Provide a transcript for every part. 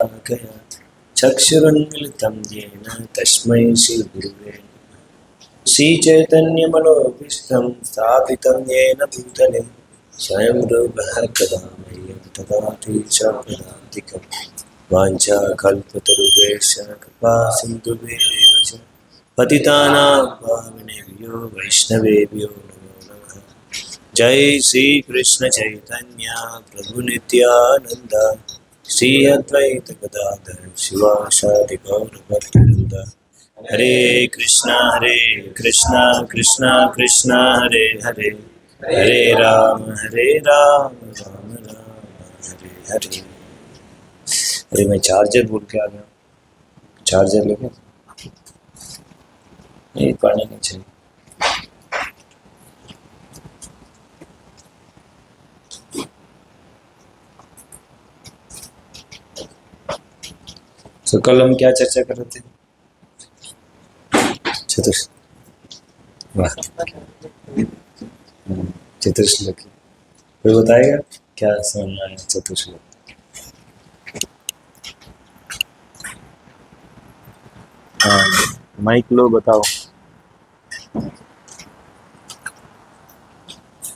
गया चक्षुरुन्मिलितं येन तस्मै श्रीगुरुवे श्रीचैतन्यमनोभीष्टं स्थापितं येन भूतले स्वयं रूपः कदा मह्यं ददाति च पदान्तिकं वाञ्छाकल्पतरुभ्यश्च कृपा सिन्धुभ्येव च पतितानां पावनेभ्यो वैष्णवेभ्यो नमो नमः। जय श्री कृष्ण चैतन्य प्रभु नित्यानंद श्री अद्वैत गदाधर शिवासादि गौरभक्तवृंद। हरे कृष्णा कृष्णा कृष्णा हरे हरे, हरे राम राम राम हरे हरे। अरे मैं चार्जर भूल के आ गया, चार्जर लेके नहीं पढ़ने नहीं चाहिए। तो कल हम क्या चर्चा कर रहे थे? चतुश्लोकी। कोई बताएगा क्या समझ में आया चतुश्लोकी? हाँ, माइक लो, बताओ।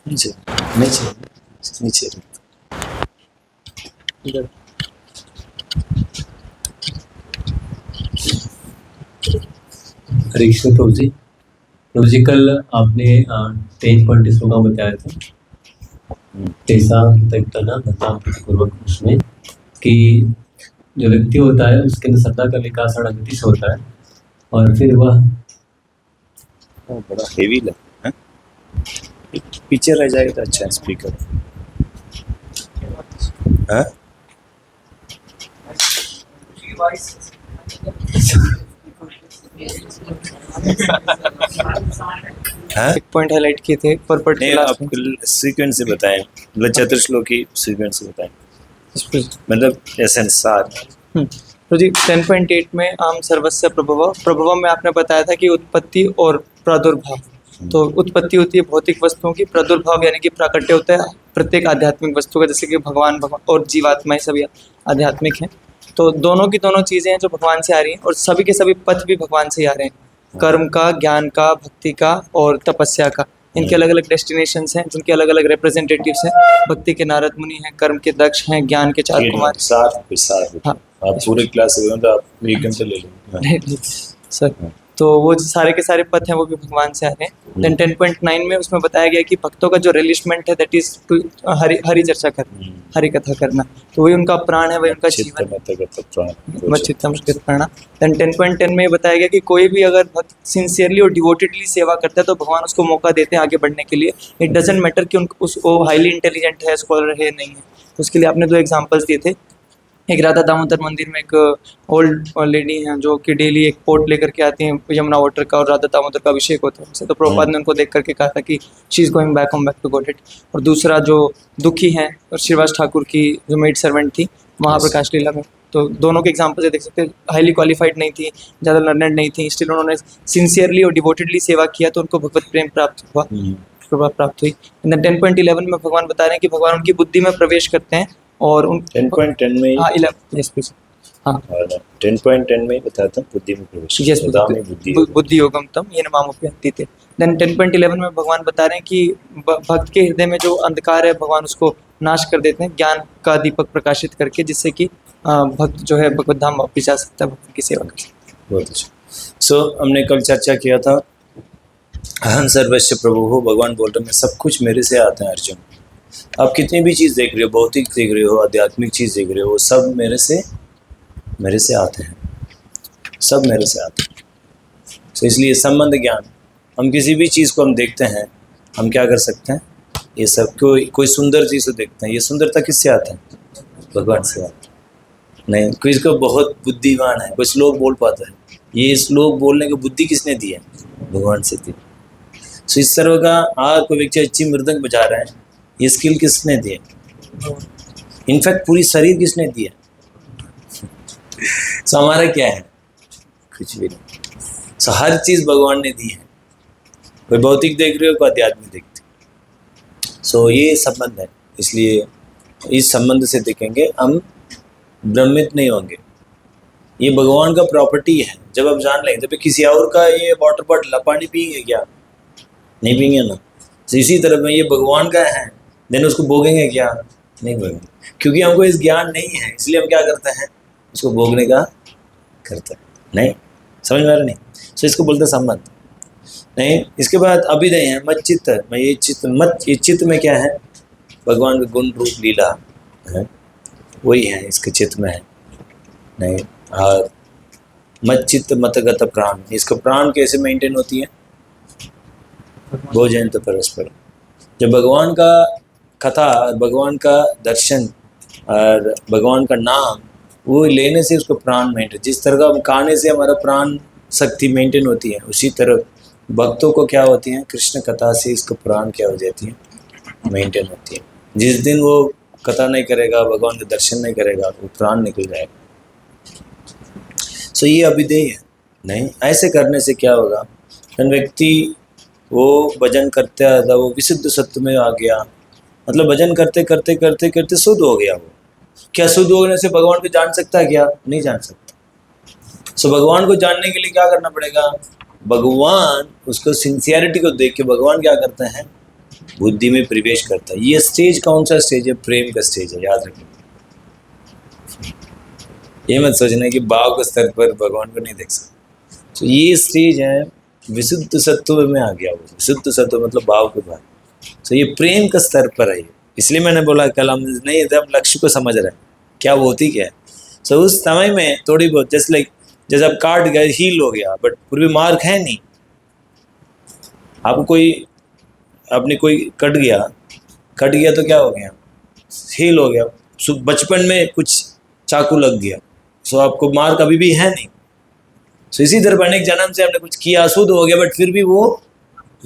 नीचे नीचे नीचे इधर। हरे कृष्ण प्रभु जी। प्रभु जी कल आपने 3 पॉइंट श्लोका बताया था, तेसा पूर्वक उसमें कि जो व्यक्ति होता है उसके अंदर श्रद्धा का विकास अगति से होता है और फिर वह बड़ा हेवी लगा है, पीछे रह जाएगा तो अच्छा है स्पीकर। हाँ एक पॉइंट हाईलाइट किए थे पर सीक्वेंस से बताएं, मतलब चतुश्लोकी सीक्वेंस से बताएं, मतलब एसेंस सार। तो जी 10.8 में आम सर्वस्व प्रभव में आपने बताया था कि उत्पत्ति और प्रादुर्भाव। तो उत्पत्ति होती है भौतिक वस्तुओं की, प्रादुर्भाव यानी कि प्राकट्य होता है प्रत्येक आध्यात्मिक वस्तु का, जैसे कि भगवान और जीवात्माएं सभी आध्यात्मिक हैं। तो दोनों की दोनों चीज़ें हैं जो भगवान से आ रही हैं और सभी के सभी पथ भी भगवान से ही आ रहे हैं, कर्म का, ज्ञान का, भक्ति का और तपस्या का। इनके अलग अलग डेस्टिनेशंस हैं जिनके अलग अलग रिप्रेजेंटेटिव्स हैं। भक्ति के नारद मुनि हैं, कर्म के दक्ष हैं, ज्ञान के चार कुमार। हाँ, आप पूरे क्लास से तो आप 1 घंटे ले लेंगे सर। तो वो सारे के सारे पथ हैं वो भी भगवान से आ रहे हैं। देन 10.9 में उसमें बताया गया कि भक्तों का जो रिलिशमेंट है दैट इज टू हरि चर्चा करना, हरि कथा करना। तो वही उनका प्राण है, वही उनका जीवन है, प्राण। देन 10.10 में बताया गया कि कोई भी अगर भक्त सिंसियरली और डिवोटेडली सेवा करता है तो भगवान उसको मौका देते हैं आगे बढ़ने के लिए। इट डजेंट मैटर कि वो हाईली इंटेलिजेंट है, स्कॉलर है, नहीं है। उसके लिए आपने 2 एग्जाम्पल्स दिए थे। एक राधा दामोदर मंदिर में एक ओल्ड लेडी हैं जो कि डेली एक पोट लेकर के आती हैं यमुना वाटर का, और राधा दामोदर का अभिषेक होता है उनसे। तो प्रभुपाद ने उनको देख करके कहा था कि she is going back home back to Godhead. और दूसरा जो दुखी हैं और श्रीवास ठाकुर की जो मेड सर्वेंट थी महाप्रकाश लीला में, तो दोनों के एग्जाम्पल से देख सकते हैं। हाईली क्वालिफाइड नहीं थी, ज़्यादा लर्नेड नहीं थी, स्टिल उन्होंने सिंसियरली और डिवोटेडली सेवा किया तो उनको भगवत प्रेम प्राप्त हुआ, कृपा प्राप्त हुई। 10.11 में भगवान बता रहे हैं कि भगवान उनकी बुद्धि में प्रवेश करते हैं और उन 10.10 में, हाँ 10.10 में बताता हूँ बुद्धि में प्रवेश, बुद्धि योगम तम ये नामोपि थे। देन 10.11 में भगवान बता रहे हैं कि भक्त के हृदय में जो अंधकार है भगवान उसको नाश कर देते हैं ज्ञान का दीपक प्रकाशित करके, जिससे कि भक्त जो है भगवत धाम वापस जा सकता है, भगवान की सेवा कर सकता है। बहुत अच्छा। हमने कल चर्चा किया था अहम सर्वस्व प्रभु हो। भगवान बोल रहे मैं सब कुछ मेरे से आता है। अर्जुन, आप कितनी भी चीज़ देख रहे हो, भौतिक देख रहे हो, आध्यात्मिक चीज़ देख रहे हो, सब मेरे से आते हैं, सब मेरे से आते हैं। तो इसलिए संबंध ज्ञान, हम किसी भी चीज़ को हम देखते हैं, हम क्या कर सकते हैं, ये सब कोई सुंदर चीज़ को देखते हैं, ये सुंदरता किससे आता है? भगवान से आता है। नहीं, कोई इसको बहुत बुद्धिमान है, कोई श्लोक बोल पाता है, ये श्लोक बोलने की बुद्धि किसने दी है? भगवान से दी। तो इस तरह का कोई व्यक्ति अच्छी मृदंग बजा रहा है, ये स्किल किसने दी है? इनफैक्ट पूरी शरीर किसने दी है? सो हमारा क्या है? कुछ भी नहीं। सो हर चीज़ भगवान ने दी है। कोई भौतिक देख रहे हो, कोई आध्यात्मिक देखते। सो ये संबंध है। इसलिए इस संबंध से देखेंगे हम भ्रमित नहीं होंगे। ये भगवान का प्रॉपर्टी है। जब आप जान लेंगे तो किसी और का ये वाटर बॉटल पानी पिएंगे क्या? नहीं पिएंगे ना। तो इसी तरह में ये भगवान का है, देन उसको भोगेंगे क्या? नहीं भोगेंगे, क्योंकि हमको इस ज्ञान नहीं है, इसलिए हम क्या करते हैं? उसको भोगने का करते हैं। नहीं समझ में आ रहा? नहीं। सो इसको बोलते हैं संबंध। नहीं, इसके बाद अभिनय है, मत चित्त में। ये चित्त मत, ये चित्त में क्या है? भगवान का गुण रूप लीला है, वही है इसके चित्त में है। नहीं, और मत चित्त मतगत प्राण, इसका प्राण कैसे मेंटेन होती है? भोजन तो परस्पर। जब भगवान का कथा, भगवान का दर्शन और भगवान का नाम वो लेने से उसको प्राण मेंटेन, जिस तरह का हम खाने से हमारा प्राण शक्ति मेंटेन होती है, उसी तरह भक्तों को क्या होती है? कृष्ण कथा से इसको प्राण क्या हो जाती है? मेंटेन होती है। जिस दिन वो कथा नहीं करेगा, भगवान का दर्शन नहीं करेगा, वो प्राण निकल जाएगा। सो ये अभिधेय है। नहीं, ऐसे करने से क्या होगा? व्यक्ति वो भजन करता था, वो विशुद्ध सत्व में आ गया, मतलब भजन करते करते करते करते शुद्ध हो गया। वो क्या शुद्ध होने से भगवान को जान सकता है क्या? नहीं जान सकता। सो भगवान को जानने के लिए क्या करना पड़ेगा? भगवान उसको सिंसियरिटी को देख के भगवान क्या करते हैं? बुद्धि में प्रवेश करता है। ये स्टेज कौन सा स्टेज है? प्रेम का स्टेज है, याद रखिए। ये मत सोचना कि भाव के स्तर पर भगवान को नहीं देख सकते। तो ये स्टेज है विशुद्ध सत्व में आ गया। वो विशुद्ध सत्व मतलब भाव के बाद। तो ये प्रेम का स्तर पर है। इसलिए मैंने बोला कल हम नहीं थे, हम लक्ष्य को समझ रहे हैं क्या वो होती क्या है। सो उस समय में थोड़ी बहुत जैसे आप काट गए, हील हो गया, बट फिर भी मार्क है नहीं। आपको कोई अपने कोई कट गया तो क्या हो गया? हील हो गया। सो बचपन में कुछ चाकू लग गया, सो आपको मार्क अभी भी है नहीं। सो इसी तरह अनेक जन्म से हमने कुछ किया, शुद्ध हो गया, बट फिर भी वो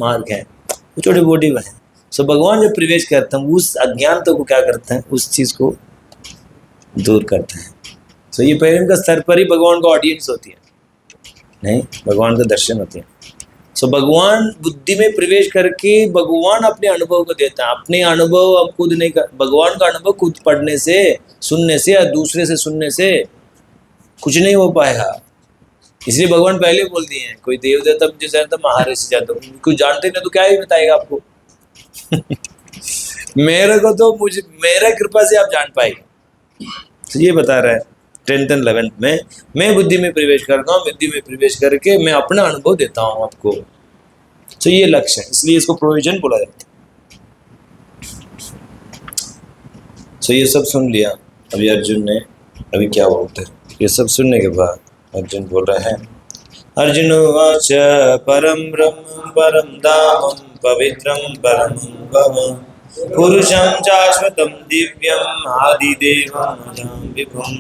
मार्क है, वो छोटी बोटी में है। सो भगवान जब प्रवेश करते हैं, उस अज्ञानता को क्या करते हैं? उस चीज़ को दूर करते हैं। सो ये प्रेम का स्तर पर ही भगवान का ऑडियंस होती है, नहीं भगवान का दर्शन होते हैं। सो भगवान बुद्धि में प्रवेश करके भगवान अपने अनुभव को देता है। अपने अनुभव हम खुद नहीं कर, भगवान का अनुभव खुद पढ़ने से, सुनने से या दूसरे से सुनने से कुछ नहीं हो पाएगा। इसलिए भगवान पहले बोल दिए हैं, कोई देव देवता मुझे जानता, महाऋषि जानता, कुछ जानते नहीं तो क्या ही बताएगा आपको। मेरे को तो मुझे मेरा कृपा से आप जान पाएंगे। तो ये बता रहा है 10th and 11th में मैं बुद्धि में प्रवेश करता हूँ, बुद्धि में प्रवेश करके मैं अपना अनुभव देता हूँ आपको। तो ये लक्ष्य है, इसलिए इसको प्रोविजन बोला जाता है। तो ये सब सुन लिया अभी अर्जुन ने। अभी क्या बोलते हैं? ये सब सुनने के बाद अर्जुन बोल रहा है, अर्जुन उवाच परम ब्रह्म परम धामं पवित्रं परमं भवं पुरुषं शाश्वतं दिव्यम् आदिदेवमजं विभुम्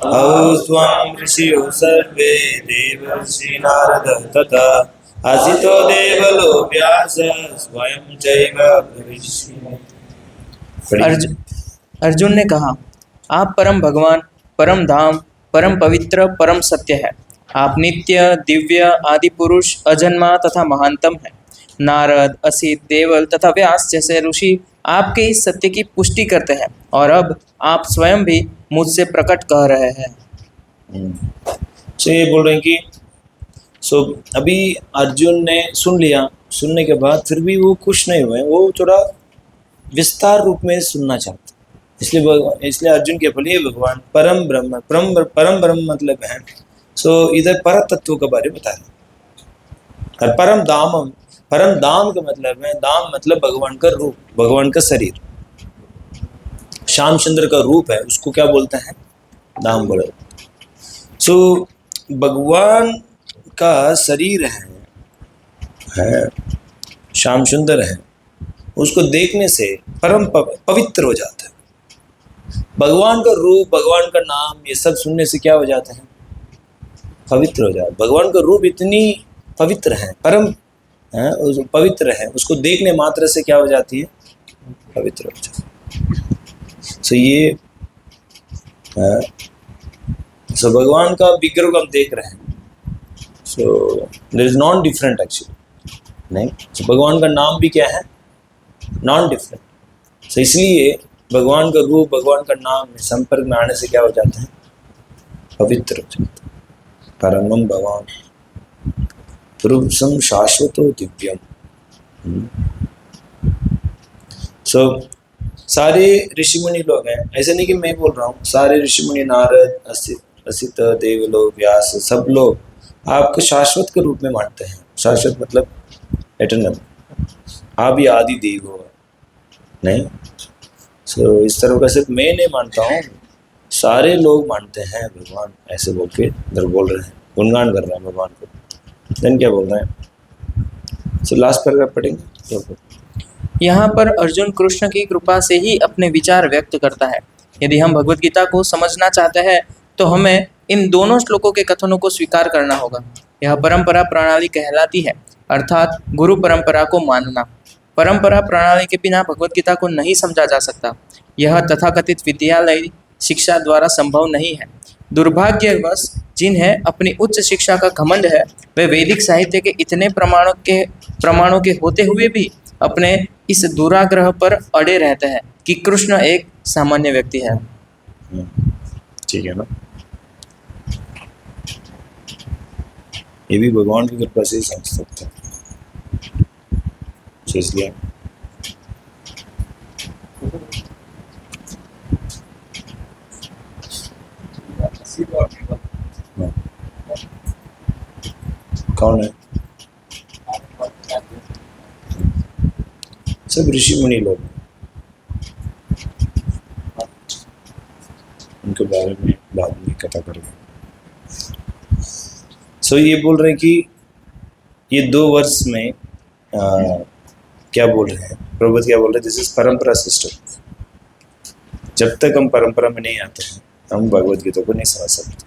औस्त्वं ऋषियो सर्वे देवर्षि नारदः तथा असितो देवलो व्यासः स्वयं चैव भविष्यति। अर्जुन ने कहा, आप परम भगवान, परम धाम, परम पवित्र, परम सत्य है। आप नित्य, दिव्य, आदि पुरुष, अजन्मा तथा महानतम है। नारद, असित, देवल तथा व्यास जैसे ऋषि आपके इस सत्य की पुष्टि करते हैं और अब आप स्वयं भी मुझसे प्रकट कह रहे हैं। तो ये बोल रहे हैं कि अभी अर्जुन ने सुन लिया, सुनने के बाद फिर भी वो खुश नहीं हुए, वो थोड़ा विस्तार रूप में सुनना चाहते। इसलिए अर्जुन के बोलिए भगवान परम ब्रह्म, परम ब्रह्म मतलब है। इधर पर तत्व के बारे में बता रहे। और परम दाम का मतलब है, दाम मतलब भगवान का रूप, भगवान का शरीर। श्यामचंद्र का रूप है, उसको क्या बोलते हैं? दाम बोले। भगवान का शरीर है श्यामचंद्र है, उसको देखने से परम पवित्र हो जाता है। भगवान का रूप, भगवान का नाम, ये सब सुनने से क्या हो जाते हैं? पवित्र हो जाता है। भगवान का रूप इतनी पवित्र है, परम है, पवित्र है, उसको देखने मात्र से क्या हो जाती है? पवित्र हो जाती है। ये भगवान का विग्रह को हम देख रहे हैं। There is non different actually, नहीं। भगवान का नाम भी क्या है? Non different. इसलिए भगवान का रूप, भगवान का नाम संपर्क में आने से क्या हो जाता है? पवित्र हो जाता है। परमम भगवान पुरुषम शाश्वतो दिव्यम। सो सारे ऋषि मुनि लोग हैं, ऐसे नहीं कि मैं बोल रहा हूँ, सारे ऋषि मुनि, नारद, असित, देवलोक, व्यास, सब लोग आपको शाश्वत के रूप में मानते हैं। शाश्वत मतलब एटर्नल, आप ही आदि देव हो, नहीं? सो इस तरह का सिर्फ मैं नहीं मानता हूँ, सारे लोग मानते हैं भगवान, ऐसे बोल के इधर बोल रहे हैं, गुणगान कर रहे हैं भगवान को। देन क्या बोल रहे हैं? सो लास्ट पैराग्राफ पढ़ेंगे। यहाँ पर अर्जुन कृष्ण की कृपा से ही अपने विचार व्यक्त करता है। यदि हम भगवत गीता को समझना चाहते हैं तो हमें इन दोनों श्लोकों के कथनों को स्वीकार करना होगा। यह परंपरा प्रणाली कहलाती है, अर्थात गुरु परंपरा को मानना। परंपरा प्रणाली के बिना भगवत गीता को नहीं समझा जा सकता। यह तथाकथित विद्यालय शिक्षा द्वारा संभव नहीं है। दुर्भाग्यवश जिन्हें अपनी उच्च शिक्षा का घमंड है, वे वैदिक साहित्य के इतने प्रमाणों के होते हुए भी अपने इस दुराग्रह पर अड़े रहते हैं कि कृष्ण एक सामान्य व्यक्ति है। ठीक है ना? ये भी भगवान की कृपा से ही समझ सकते हैं। इसलिए कौन है? सब ऋषि मुनि लोग, उनके बारे में बाद में कथा करेंगे। सो ये बोल रहे हैं कि ये 2 वर्ष में क्या बोल रहे हैं प्रभुपद, क्या बोल रहे हैं? दिस इज परंपरा सिस्टम। जब तक हम परंपरा में नहीं आते हैं, हम भगवद गीता को नहीं समझ सकते।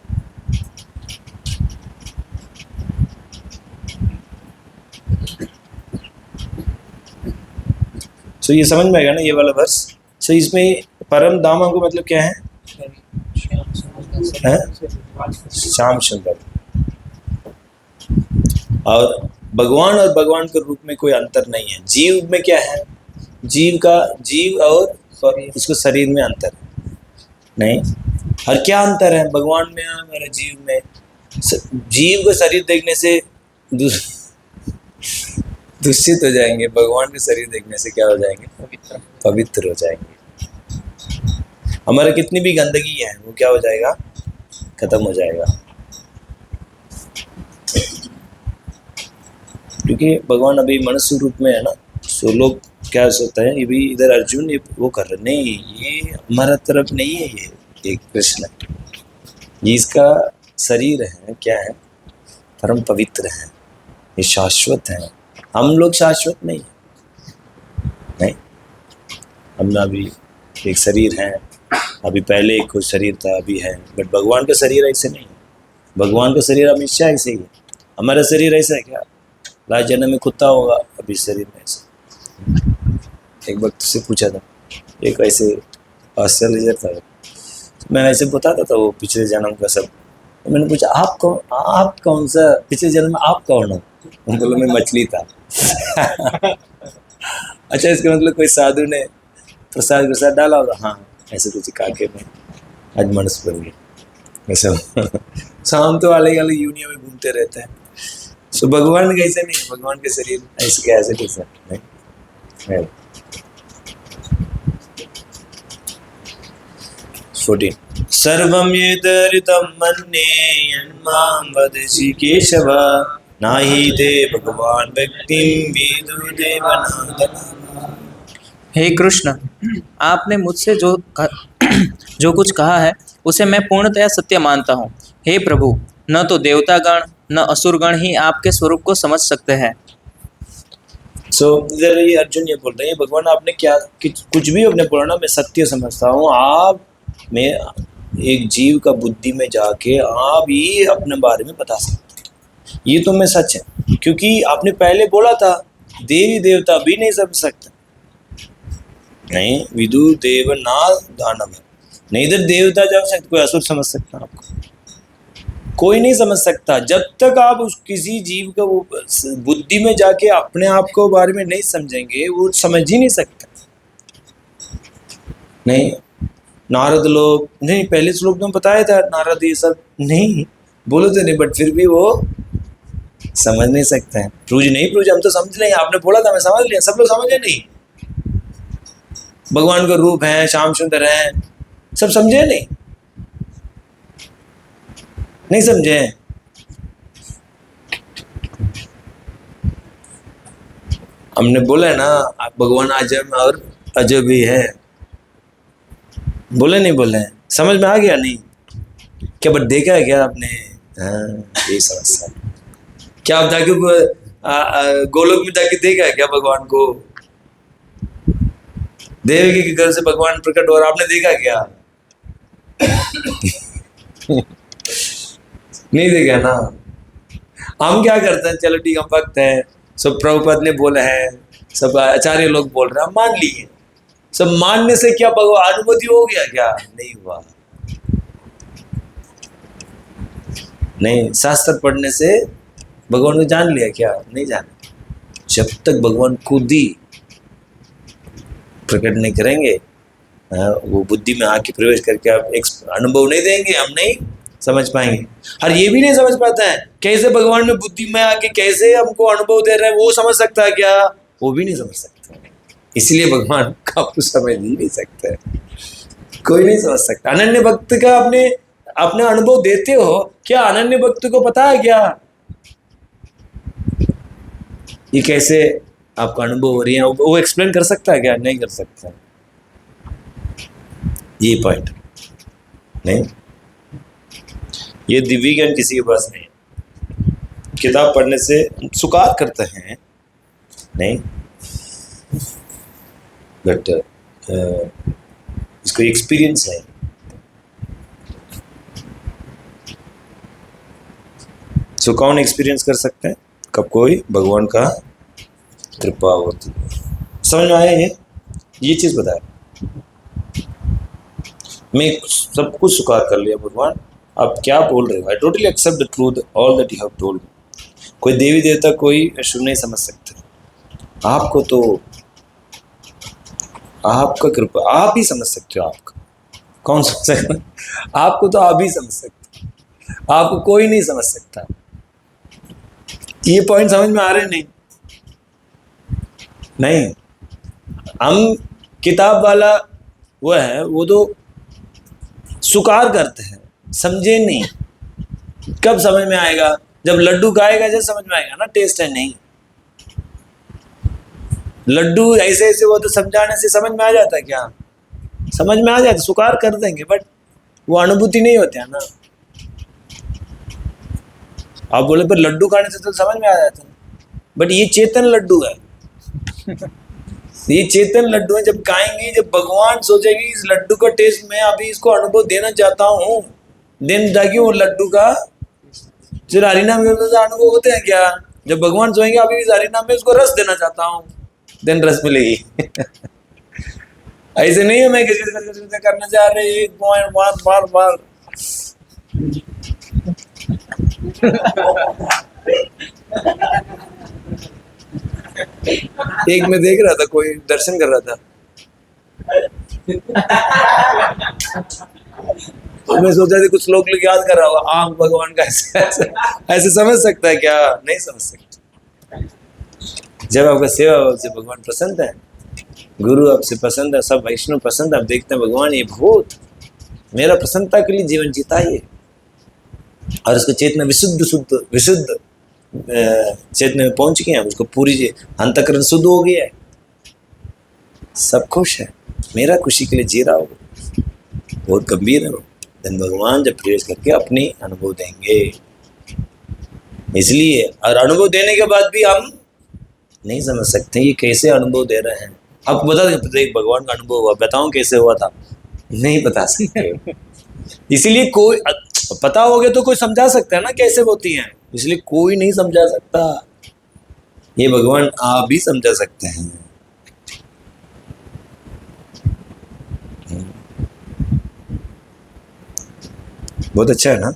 सो ये समझ में आएगा ना ये वाला वर्ष? सो इसमें परम धाम को मतलब क्या है? श्याम सुंदर। और भगवान और भगवान के रूप में कोई अंतर नहीं है। जीव में क्या है? जीव और इसको शरीर में अंतर है, नहीं? और क्या अंतर है भगवान में और मेरे जीव में? जीव को शरीर देखने से दूषित हो जाएंगे, भगवान के शरीर देखने से क्या हो जाएंगे? पवित्र हो जाएंगे। हमारा कितनी भी गंदगी है वो क्या हो जाएगा? खत्म हो जाएगा। क्योंकि भगवान अभी मनुष्य रूप में है ना, सो लोग क्या सोचते हैं, ये भी इधर अर्जुन ये वो कर रहे, नहीं, ये हमारा तरफ नहीं है, ये कृष्ण है, ये इसका शरीर है, क्या है? परम पवित्र है, ये शाश्वत है। हम लोग शाश्वत नहीं, हम अभी एक शरीर है, अभी पहले एक कोई शरीर था, अभी है, बट भगवान का शरीर ऐसे नहीं है। भगवान का शरीर हमेशा ऐसे ही है। हमारा शरीर ऐसा है क्या? लास्ट जन्म में कुत्ता होगा, अभी शरीर में ऐसा। एक बार तुझसे पूछा था, एक ऐसे ऑस्ट्रेलिया था, मैं ऐसे बताता था वो पिछले जन्म का सब। तो मैंने पूछा आप कौन सा पिछले जन्म में आप कौन हो? बोला मैं मछली था। अच्छा, इसका मतलब कोई साधु ने प्रसाद डाला होगा, हाँ ऐसे कुछ काके में आज मनुष्य बन गए ऐसा। शाम तो अलग अलग यूनियन में घूमते रहते हैं। सो भगवान कैसे नहीं, भगवान के शरीर ऐसे कैसे कैसे नहीं। 14 सर्वं यदरितं मन्ये यन्मां वदसि केशव नाही ते भगवान व्यक्तिं विदु देवनादन। हे कृष्ण, आपने मुझसे जो कुछ कहा है उसे मैं पूर्णतया सत्य मानता हूँ। हे प्रभु, न तो देवतागण न असुरगण ही आपके स्वरूप को समझ सकते हैं। सो इधर ये अर्जुन ये बोल रहे हैं, भगवान आपने क्या कुछ भी अपने बोला ना, मैं सत्य समझता हूँ। आप में एक जीव का बुद्धि में जाके आप ही अपने बारे में बता सकते हैं, ये तो मैं सच है। क्योंकि आपने पहले बोला था देवी देवता भी नहीं समझ सकते, नहीं विदु देव ना दानव, नहीं इधर देवता जा सकते, कोई असुर समझ सकता आपको? कोई नहीं समझ सकता। जब तक आप उस किसी जीव का वो बुद्धि में जाके अपने आप को बारे में नहीं समझेंगे, वो समझ ही नहीं सकता, नहीं, नारद लोग नहीं, पहले श्लोक में बताया था नारद ये सब नहीं बोलो तो नहीं, बट फिर भी वो समझ नहीं सकते हैं। प्रूज नहीं प्रूज हम तो समझ लेंगे, आपने बोला था मैं समझ लिया, सब लोग समझे नहीं। भगवान का रूप है, श्याम सुंदर है, सब समझे नहीं, नहीं समझे। हमने बोला है ना आप भगवान अजब और अजब भी है, बोले नहीं बोले, समझ में आ गया नहीं क्या? बट देखा है क्या आपने? हाँ यही समस्या। क्या आप जाके गोलोक में जाके देखा है क्या भगवान को? देवकी के घर से भगवान प्रकट हो रहा, आपने देखा क्या? नहीं देखा ना। हम क्या करते हैं, चलो ठीक हम भक्त हैं, सब प्रभुपद ने बोला है, सब आचार्य लोग बोल रहे हैं, हम मान लिए। सब मानने से क्या भगवान अनुभूति हो गया क्या? नहीं हुआ। नहीं, शास्त्र पढ़ने से भगवान को जान लिया क्या? नहीं जाना। जब तक भगवान खुद ही प्रकट नहीं करेंगे, वो बुद्धि में आके प्रवेश करके आप एक अनुभव नहीं देंगे, हम नहीं समझ पाएंगे। और ये भी नहीं समझ पाता है कैसे भगवान में बुद्धि में आके कैसे हमको अनुभव दे रहे हैं, वो समझ सकता है क्या? वो भी नहीं समझ सकता। इसलिए भगवान का आप समझ ही नहीं सकते, कोई नहीं समझ सकता। अनन्य भक्त का अपने अनुभव देते हो क्या? अनन्य भक्त को पता है क्या ये कैसे आपका अनुभव हो रही है? वो एक्सप्लेन कर सकता है क्या? नहीं कर सकता। ये पॉइंट नहीं, ये दिव्य ज्ञान किसी के पास नहीं। किताब पढ़ने से स्वीकार करते हैं नहीं, बट इसको एक्सपीरियंस है। सो कौन एक्सपीरियंस कर सकते हैं? कब कोई भगवान का कृपा होती है। समझ में आया? ये चीज बताया, मैं सब कुछ स्वीकार कर लिया भगवान, आप क्या बोल रहे हो? I totally accept the truth all that you have told. कोई देवी देवता कोई शुभ नहीं समझ सकते, आपको तो आपका कृपा आप ही समझ सकते हो। आपका कौन समझ सकता है? आपको तो आप ही समझ सकते हो, आपको कोई नहीं समझ सकता। ये पॉइंट समझ में आ रहे नहीं? नहीं, हम किताब वाला वो है, वो तो स्वीकार करते हैं, समझे नहीं। कब समझ में आएगा? जब लड्डू खाएगा जब समझ में आएगा ना, टेस्ट है नहीं। लड्डू ऐसे ऐसे वो तो समझाने से समझ में आ जाता है क्या? समझ में आ जाता, स्वीकार कर देंगे, बट वो अनुभूति नहीं होती है ना। आप बोले पर लड्डू खाने से तो समझ में आ जाता है, बट ये चेतन लड्डू है। ये चेतन लड्डू है, जब खाएंगे, जब भगवान सोचेंगे इस लड्डू का टेस्ट मैं अभी इसको अनुभव देना चाहता हूँ, दिन जाके वो लड्डू का जो हरिनाम अनुभव होते हैं क्या? जब भगवान सोएंगे अभी इस हरिनाम में उसको रस देना चाहता हूँ, दिन रस मिलेगी। ऐसे नहीं है मैं किसी करना चाह रहे बार बार। एक मैं देख रहा था, कोई दर्शन कर रहा था, तो मैं सोचा था कुछ लोग याद कर रहा होगा, आंख भगवान का ऐसे समझ सकता है क्या? नहीं समझ सकता। जब आपका सेवा भाव से भगवान पसंद है, गुरु आपसे पसंद है, सब वैष्णव पसंद है, आप देखते हैं भगवान ये भूत मेरा प्रसन्नता के लिए जीवन जीता है, और उसको चेतना विशुद्ध चेतना में पहुंच गए हैं, उसको पूरी अंतःकरण शुद्ध हो गया है, सब खुश है, मेरा खुशी के लिए जी रहा हो, बहुत गंभीर है वो। धन भगवान जब प्रवेश करके अपनी अनुभव देंगे, इसलिए और अनुभव देने के बाद भी हम नहीं समझ सकते ये कैसे अनुभव दे रहे हैं। आपको बता दें एक भगवान का अनुभव हुआ, बताऊं कैसे हुआ था? नहीं बता सकते। इसलिए कोई पता हो गया तो कोई समझा सकता है ना कैसे होती हैं, इसलिए कोई नहीं समझा सकता, ये भगवान आप भी समझा सकते हैं। बहुत अच्छा है ना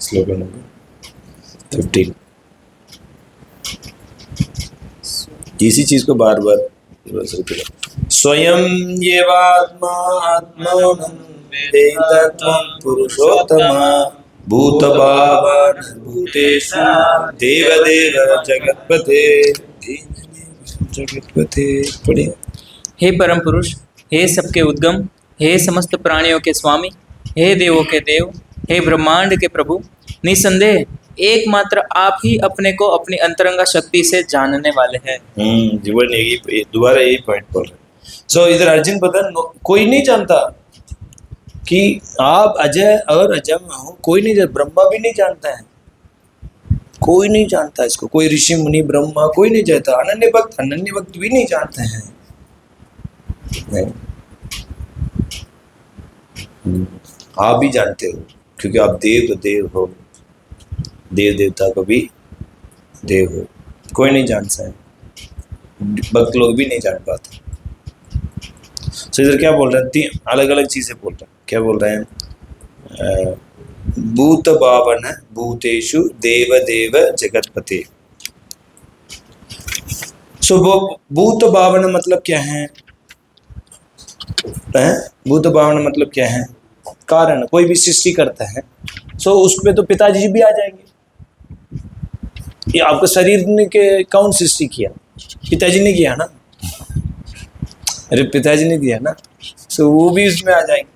स्लोगन नंबर 15। इसी चीज को बार बार स्वयं येवात्मा आत्मानं वेदत्वं पुरुषोत्तम भूतभावन भूतेषु देवदेव जगत्पते जगत्पते। पढ़िए। हे परम पुरुष, हे सबके उद्गम, हे समस्त प्राणियों के स्वामी, हे देवों के देव, हे ब्रह्मांड के प्रभु, निसंदेह एकमात्र आप ही अपने को अपनी अंतरंगा शक्ति से जानने वाले हैं। जीवन यही दोबारा यही पॉइंट बोल रहे। सो इधर अर्जुन पता कोई नहीं जानता कि आप अजय और अजम हो, कोई नहीं जानता, ब्रह्मा भी नहीं जानता है, कोई नहीं जानता इसको, कोई ऋषि मुनि ब्रह्मा कोई नहीं जानता, अनन्य भक्त भी नहीं जानते हैं। आप भी जानते हो क्योंकि आप देव हो, देव देवता को भी देव हो, कोई नहीं जानता है, भक्त लोग भी नहीं जान पाते। तो इधर क्या बोल रहे हैं, तीन अलग अलग चीजें बोल रहे हैं। क्या बोल रहे हैं, भूत भावन भूतेषु देव देव जगतपते। सो वो भूत भावन मतलब क्या है? भूत भावन मतलब क्या है? कारण, कोई भी सृष्टि करता है सो उसमें तो पिताजी भी आ जाएंगे। ये आपको शरीर ने के कौन सृष्टि किया? पिताजी ने किया ना, अरे पिताजी ने दिया ना, सो वो भी उसमें आ जाएंगे।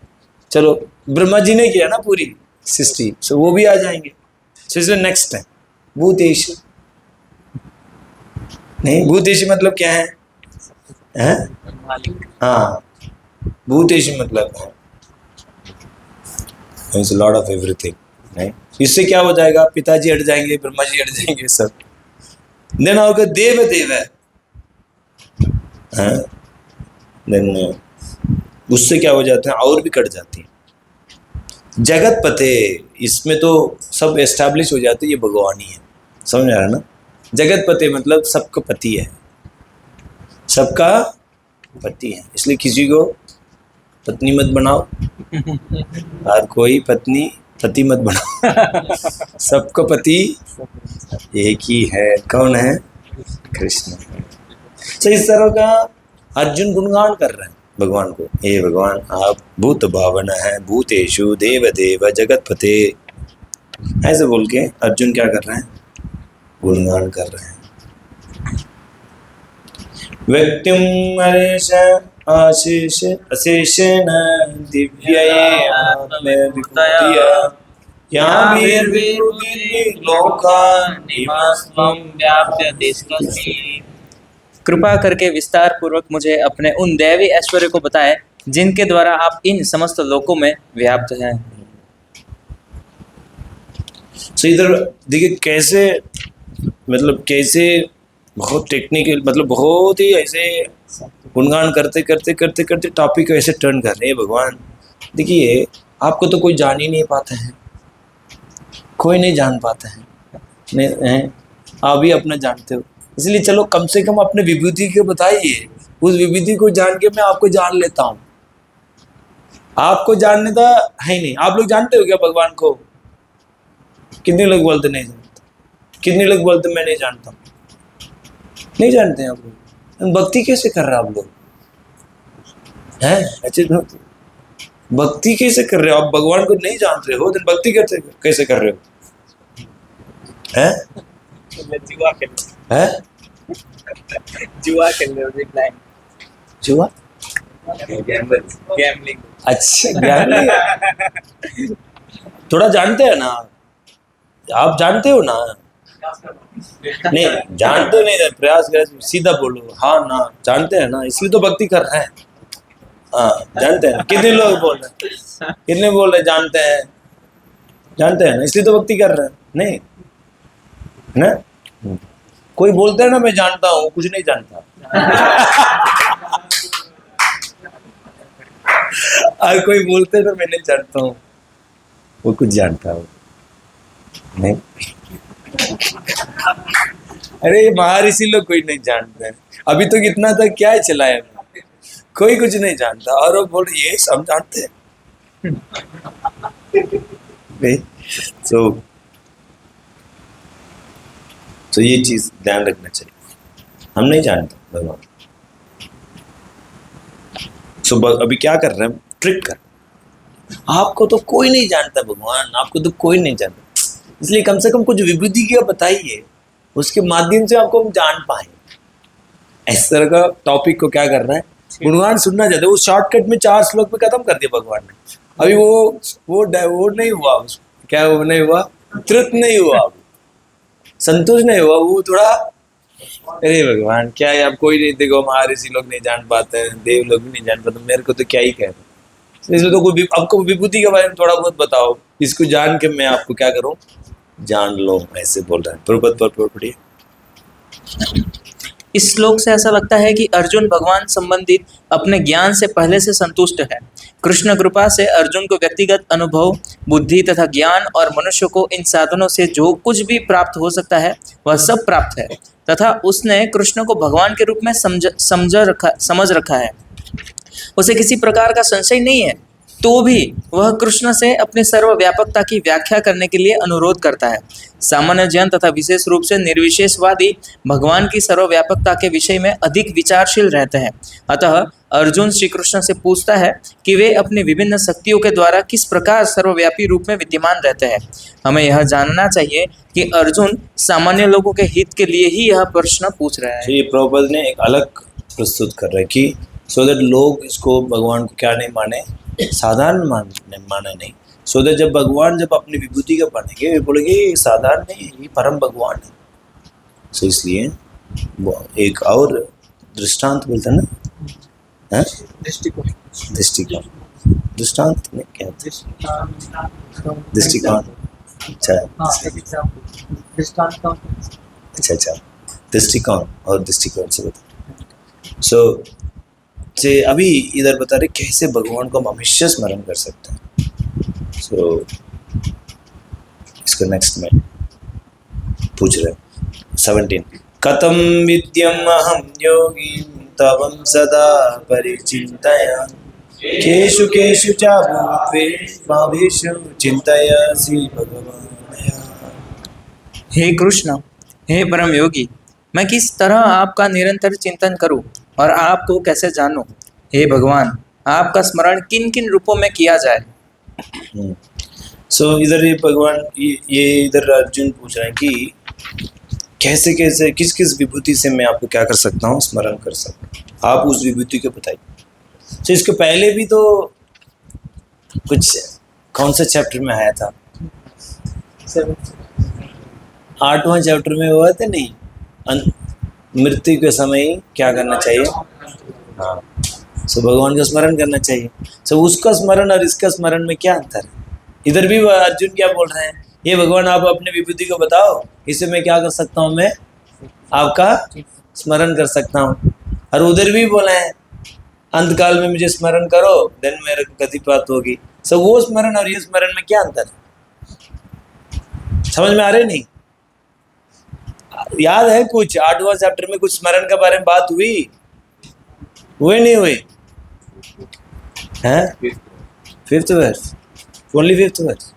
चलो ब्रह्मा जी ने किया ना पूरी सृष्टि, सो वो भी आ जाएंगे। सो इसलिए नेक्स्ट है भूतेषु। नहीं, भूतेषु मतलब क्या है? हाँ, भूतेषु मतलब है इट्स लॉट ऑफ एवरीथिंग। नहीं, इससे क्या हो जाएगा? पिताजी हट जाएंगे, ब्रह्मा जी हट जाएंगे सब। देन होगा देव देव है, देन उससे क्या हो जाते हैं और भी कट जाती है। जगत पते, इसमें तो सब एस्टैब्लिश हो जाते, ये भगवान ही है। समझ आ रहा है ना? जगत पते मतलब सबका पति है, सबका पति है, इसलिए किसी को पत्नी मत बनाओ और कोई पति मत बनाओ। सबका पति एक ही है, कौन है? कृष्ण। तो इस तरह का अर्जुन गुणगान कर रहे हैं भगवान को। हे भगवान, आप भूत भावन है भूतेषु देव देव जगतपते, ऐसे बोल के अर्जुन क्या कर रहे हैं? गुणगान कर रहे हैं। व्यक्तिम हरेश आशीष अशेषेण दिव्यये आत्मविभूतिया याभिर्विलोकान् निवास्त्वं व्याप्य तिष्ठसि। कृपा करके विस्तार पूर्वक मुझे अपने उन दैवी ऐश्वर्य को बताएं जिनके द्वारा आप इन समस्त लोकों में व्याप्त हैं। तो इधर देखिए कैसे, मतलब कैसे बहुत टेक्निकल, मतलब बहुत ही ऐसे गुणगान करते करते करते करते टॉपिक को ऐसे टर्न कर रहे हैं। भगवान देखिए, आपको तो कोई जान ही नहीं पाता है, कोई नहीं जान पाता है, नहीं, आप भी अपना जानते हो, इसलिए चलो कम से कम अपने विभूति को बताइए। उस विभूति को जान के मैं आपको जान लेता हूँ। आपको जानने का है नहीं। आप लोग जानते हो क्या भगवान को? कितने लोग बोलते नहीं जानते? कितने लोग बोलते मैं नहीं जानता? नहीं जानते हैं आप लोग। भक्ति कैसे कर रहे हो आप लोग? हैं अच्छे भक्ति कैसे कर रहे हो? आप भगवान को नहीं जान रहे हो तो भक्ति कैसे कर रहे हो? हैं? है? जुआ खेल रहे हो, जुआ? गैम्बलिंग। अच्छा, गैम्बलिंग। थोड़ा जानते हैं ना आप? जानते हो ना? नहीं जानते नहीं, प्रयास कर, सीधा बोलो हाँ ना, जानते हैं ना, इसलिए तो भक्ति कर रहे हैं। हाँ जानते हैं। कितने लोग बोल रहे हैं? कितने बोल रहे जानते हैं? जानते हैं ना, इसलिए तो भक्ति कर रहे हैं। नहीं ना, कोई बोलता है ना मैं जानता हूँ, कुछ नहीं जानता। और कोई बोलते है ना मैं नहीं जानता हूँ, वो कुछ जानता हो नहीं। अरे महर्षि लोग कोई नहीं जानते हैं। अभी तो कितना तक क्या है चलाया, कोई कुछ नहीं जानता और वो बोल ये सब जानते हैं। तो ये चीज ध्यान रखना चाहिए, हम नहीं जानते भगवान। सो अभी क्या कर रहे हैं, ट्रिक कर, आपको तो कोई नहीं जानता भगवान, आपको तो कोई नहीं जानता, इसलिए कम से कम कुछ विभूति का बताइए, उसके माध्यम से आपको हम जान पाए। इस तरह का टॉपिक को क्या कर रहा है, गुणगान सुनना चाहते, वो शॉर्टकट में 4 श्लोक में खत्म कर दिया भगवान ने। अभी वो नहीं हुआ, क्या वो नहीं हुआ, तृप्त नहीं हुआ, संतुष्ट नहीं हुआ, वो थोड़ा अरे भगवान क्या है, अब कोई नहीं, देखो हमारे ऋषि लोग नहीं जान पाते हैं, देव लोग भी नहीं जान पाते, मेरे को तो क्या ही कह रहे, इसलिए तो कोई आपको विभूति के बारे में थोड़ा बहुत बताओ, इसको जान के मैं आपको क्या करूं, जान लो, ऐसे बोल रहे हैं। प्रभुपद पर पढ़िए। इस श्लोक से ऐसा लगता है कि अर्जुन भगवान संबंधित अपने ज्ञान से पहले से संतुष्ट है। कृष्ण कृपा से अर्जुन को व्यक्तिगत अनुभव, बुद्धि तथा ज्ञान और मनुष्य को इन साधनों से जो कुछ भी प्राप्त हो सकता है वह सब प्राप्त है, तथा उसने कृष्ण को भगवान के रूप में समझ रखा है। उसे किसी प्रकार का संशय नहीं है, तो भी वह कृष्ण से अपनी सर्वव्यापकता की व्याख्या करने के लिए अनुरोध करता है। सामान्य जन तथा विशेष रूप से निर्विशेषवादी भगवान की सर्वव्यापकता के विषय में अधिक विचारशील रहते हैं। अतः अर्जुन श्री कृष्ण से पूछता है कि वे अपनी विभिन्न शक्तियों के द्वारा किस प्रकार सर्वव्यापी रूप में विद्यमान रहते हैं। हमें यह जानना चाहिए कि अर्जुन सामान्य लोगों के हित के लिए ही यह प्रश्न पूछ रहा है। ये प्रभुपद ने एक अलग प्रस्तुत कर रहा है कि सो दैट लोग इसको भगवान को क्या नहीं माने, साधारण माने नहीं, सो दैट जब भगवान जब अपनी विभूति का बनेंगे वे बोलेंगे ये साधारण नहीं, ये परम भगवान है। सो इसलिए एक और दृष्टांत बोलते हैं ना, दृष्टिकोण, दृष्टांत में क्या दृष्टिकोण, अच्छा दृष्टिकोण और दृष्टिकोण से बता। सो अभी इधर बता रहे कैसे भगवान को हम हमेशा स्मरण कर सकते हैं। सो इसको नेक्स्ट में पूछ रहे 17 कथम विद्यम अहम योगी तवं सदा परिचिन्तया केषु केषु च भूतेषु चिन्तयसि भगवान्। हे कृष्ण, हे परम योगी, मैं किस तरह आपका निरंतर चिंतन करूं और आपको कैसे जानूं? हे भगवान, आपका स्मरण किन किन रूपों में किया जाए? सो इधर ये भगवान ये इधर अर्जुन पूछ रहे हैं कि कैसे कैसे किस किस विभूति से मैं आपको क्या कर सकता हूँ, स्मरण कर सकता हूँ, आप उस विभूति को बताइए। तो इसके पहले भी तो कुछ कौन सा चैप्टर में आया था, 8वां चैप्टर में हुआ था नहीं, मृत्यु के समय क्या करना चाहिए, हाँ, सो भगवान का स्मरण करना चाहिए। सो उसका स्मरण और इसका स्मरण में क्या अंतर है? इधर भी अर्जुन क्या बोल रहे हैं, ये भगवान आप अपने विभूति को बताओ, इससे मैं क्या कर सकता हूँ, मैं आपका स्मरण कर सकता हूँ। और उधर भी बोले हैं अंतकाल में मुझे स्मरण करो देन मेरे को गति प्राप्त होगी। सो वो स्मरण और ये स्मरण में क्या अंतर है, समझ में आ रहे नहीं? याद है कुछ 8वां चैप्टर में कुछ स्मरण के बारे में बात हुई नहीं हुई है? 5th verse, only 5th verse,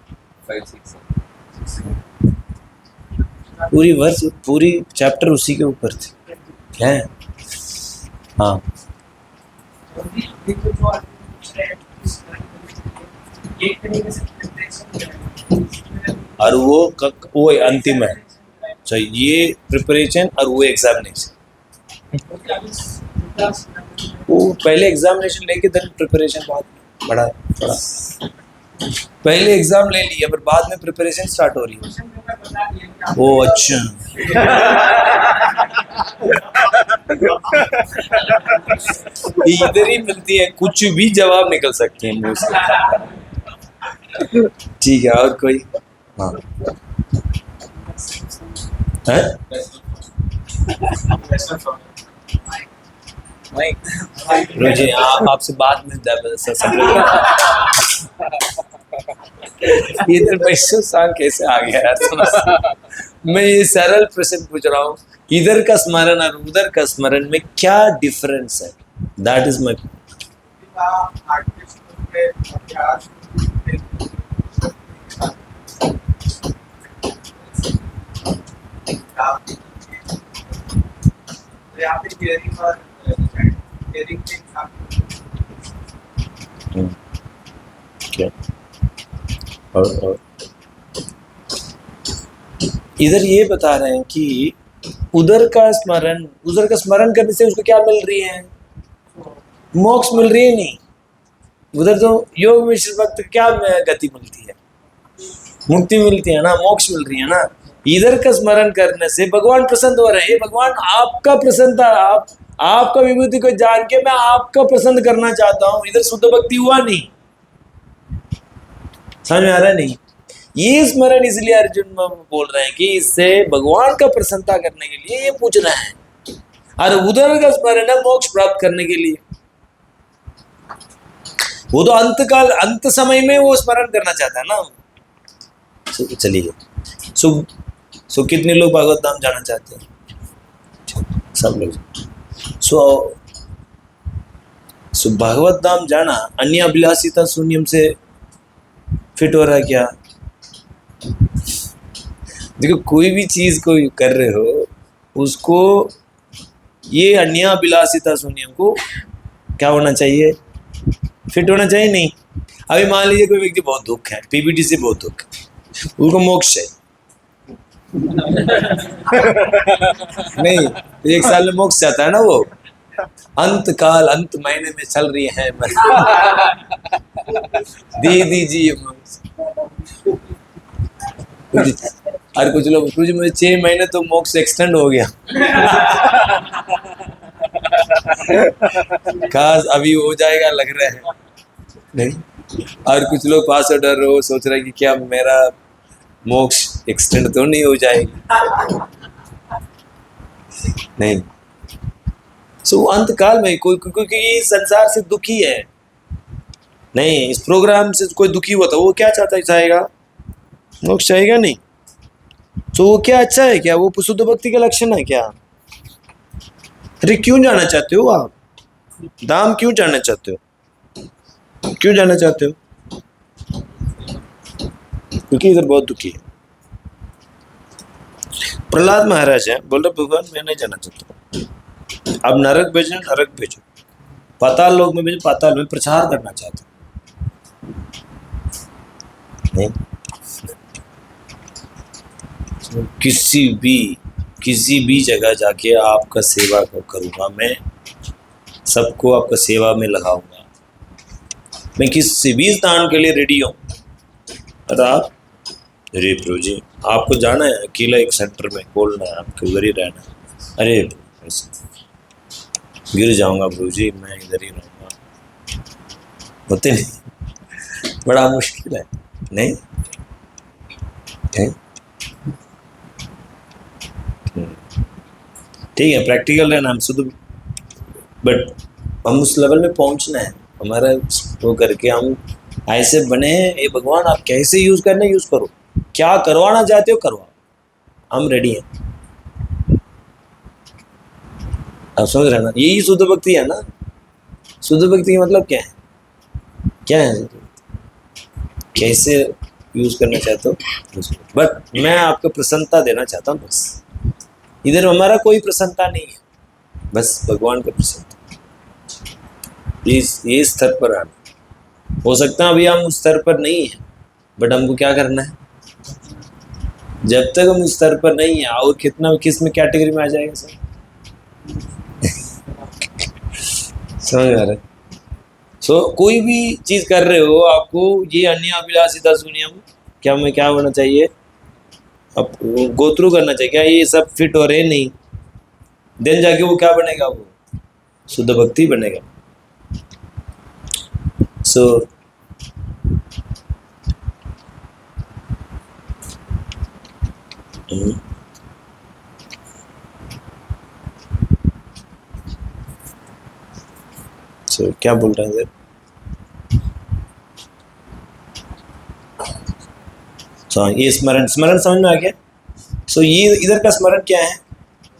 पूरी वर्ष पूरी चैप्टर उसी के ऊपर थी है। हाँ और वो अंतिम है, तो ये प्रिपरेशन और वो एग्जामिनेशन, वो पहले एग्जामिनेशन लेके देन प्रिपरेशन बाद बड़ा पहले एग्जाम ले लिया पर बाद में प्रिपरेशन स्टार्ट हो रही है। ओ अच्छा इधर ही मिलती है, कुछ भी जवाब निकल सकते हैं मुंह से। ठीक है, और कोई? हाँ है? रोजी आपसे बाद में इधर वैश्य सांग कैसे आ गया यार? मैं ये सरल प्रश्न पूछ रहा हूँ, इधर का स्मरण और उधर का स्मरण में क्या डिफरेंस है? दैट इज माय और इधर ये बता रहे हैं कि उधर का स्मरण करने से उसको क्या मिल रही है? मोक्ष मिल रही है नहीं। उधर तो योग मिश्र भक्त क्या गति मिलती है? मुक्ति मिलती है ना, मोक्ष मिल रही है ना। इधर का स्मरण करने से भगवान प्रसन्न हो रहे हैं। भगवान आपका प्रसन्नता, आपका विभूति को जान के मैं आपका प्रसन्न करना चाहता हूं। इधर शुद्ध भक्ति हुआ नहीं। समझ में आ रहा है? नहीं। ये स्मरण इसलिए अर्जुन बोल रहे हैं कि इससे भगवान का प्रसन्नता करने के लिए ये पूछ रहे हैं, और उधर का स्मरण है मोक्ष प्राप्त करने के लिए। वो तो अंत समय में वो स्मरण करना चाहता है ना। चलिए, सो कितने लोग भागवत धाम जाना चाहते हैं? सब लोग। सो भागवत धाम जाना अन्य अभिलाषिता शून्यम से फिट हो रहा है क्या? देखो, कोई भी चीज को कर रहे हो उसको ये अन्य अभिलाषिता शून्यम को क्या होना चाहिए? फिट होना चाहिए। नहीं। अभी मान लीजिए कोई व्यक्ति बहुत दुख है, पीपीटी से बहुत दुख है, उसको मोक्ष है नहीं, तो 1 साल में मोक्ष चाहता है ना वो। अंत महीने में चल रही है दे दीजिए मोक्ष। और कुछ लोग मुझे 6 महीने तो मोक्ष एक्सटेंड हो गया खास अभी हो जाएगा लग रहा है। नहीं। और कुछ लोग पास से डर रहे हो, सोच रहे कि क्या मेरा मोक्ष एक्सटेंड तो नहीं हो जाएगा। नहीं। सो अंत काल में कोई संसार से दुखी है नहीं, इस प्रोग्राम से कोई दुखी हुआ था, वो क्या चाहेगा? मोक्ष चाहेगा नहीं। तो वो क्या अच्छा है क्या? वो शुद्ध भक्ति का लक्षण है क्या? अरे क्यों जाना चाहते हो आप धाम? क्यों जाना चाहते हो? क्यों जाना चाहते हो? क्योंकि इधर बहुत दुखी है। प्रहलाद महाराज है, बोल रहे भगवान मैं नहीं जाना चाहता, अब नरक भेजो, नरक भेजो, पाताल लोक में भेजो, पाताल में प्रचार करना चाहता नहीं। किसी भी जगह जाके आपका सेवा करूंगा मैं, सबको आपका सेवा में लगाऊंगा। मैं किसी भी स्थान के लिए रेडी हूँ। और आप, अरे प्रभु जी आपको जाना है अकेला एक सेंटर में खोलना है, आपको उधर ही रहना है। अरे गिर जाऊंगा प्रभु जी, मैं इधर ही रहूंगा। होते नहीं, बड़ा मुश्किल है। नहीं ठीक है, प्रैक्टिकल रहना हम शुद्ध, बट हम उस लेवल में पहुंचना है हमारा। वो करके हम ऐसे बने हैं, ये भगवान आप कैसे यूज करना यूज करो, क्या करवाना चाहते हो करवाओ, हम रेडी हैं। आप समझ रहे ना? यही शुद्ध भक्ति है ना। शुद्ध भक्ति का मतलब क्या है? क्या है? कैसे यूज करना चाहते हो, बट मैं आपको प्रसन्नता देना चाहता हूँ बस। इधर हमारा कोई प्रसन्नता नहीं है, बस भगवान का प्रसन्नता। ये स्तर पर आना हो सकता है। अभी हम उस स्तर पर नहीं है, बट हमको क्या करना है? जब तक हम उस स्तर पर नहीं है, और किस में कैटेगरी में आ जाएगा सर? समझ आ रहा है? सो कोई भी चीज कर रहे हो, आपको ये अन्य अभिलाषिता शून्यम क्या होना चाहिए? अब गो थ्रू करना चाहिए। क्या ये सब फिट हो रहे? नहीं। देन जाके वो क्या बनेगा? वो शुद्ध भक्ति बनेगा। सो क्या बोल रहे हैं सर? ये स्मरण समझ में आ गया। सो ये इधर का स्मरण क्या है?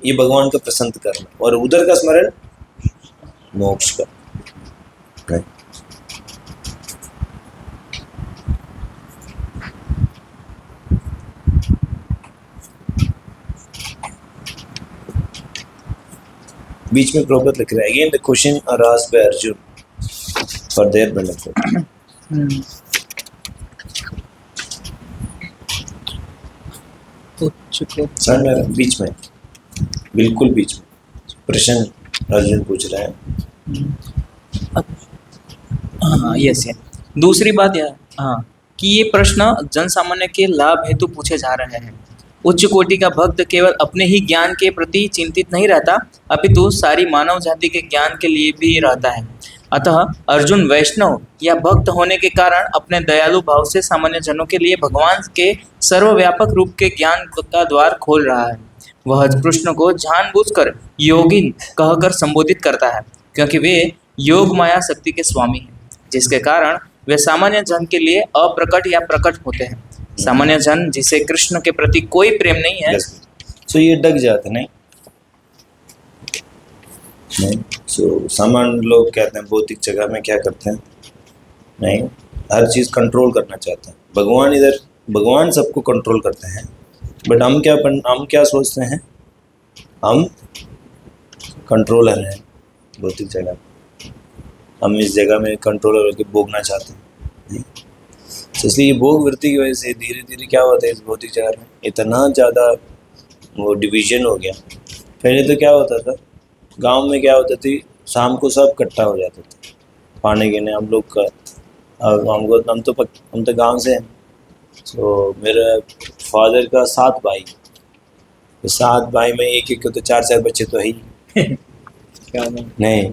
ये भगवान का प्रसन्न करना, और उधर का स्मरण मोक्ष का। बीच में प्रॉब्लम लिख रहा है, again the question are asked by Arjuna for their benefit. उच्च कोटि समझ में आ रहा है? बीच में, बिल्कुल बीच में प्रश्न अर्जुन पूछ रहा है। हाँ यस है। दूसरी बात यह हाँ कि ये प्रश्न जन सामान्य के लाभ हेतु पूछे जा रहे हैं। उच्च कोटि का भक्त केवल अपने ही ज्ञान के प्रति चिंतित नहीं रहता, अपितु सारी मानव जाति के ज्ञान के लिए भी रहता है। अतः अर्जुन वैष्णव या भक्त होने के कारण अपने दयालु भाव से सामान्य जनों के लिए भगवान के सर्वव्यापक रूप के ज्ञान का द्वार खोल रहा है। वह कृष्ण को जानबूझकर योगिन कहकर संबोधित करता है, क्योंकि वे योग माया शक्ति के स्वामी हैं, जिसके कारण वे सामान्य जन के लिए अप्रकट या प्रकट होते हैं। सामान्य जन जिसे कृष्ण के प्रति कोई प्रेम नहीं है, सो ये डग जाते नहीं। सो सामान्य लोग कहते हैं भौतिक जगह में क्या करते हैं, नहीं, हर चीज़ कंट्रोल करना चाहते हैं। भगवान सबको कंट्रोल करते हैं, बट हम क्या सोचते हैं, हम कंट्रोलर हैं भौतिक जगह। हम इस जगह में कंट्रोलर होकर भोगना चाहते हैं। तो इसलिए ये भोग वृत्ति की वजह से धीरे धीरे क्या होता है, इस भौतिक जगह में इतना ज़्यादा वो डिवीजन हो गया। पहले तो क्या होता था, गांव में क्या होता थी, शाम को सब इकट्ठा हो जाते थे पानी गिरने। हम लोग का हम तो गांव से हैं। तो मेरे फादर का 7 भाई, तो 7 भाई में एक के तो 4 बच्चे तो है ही नहीं,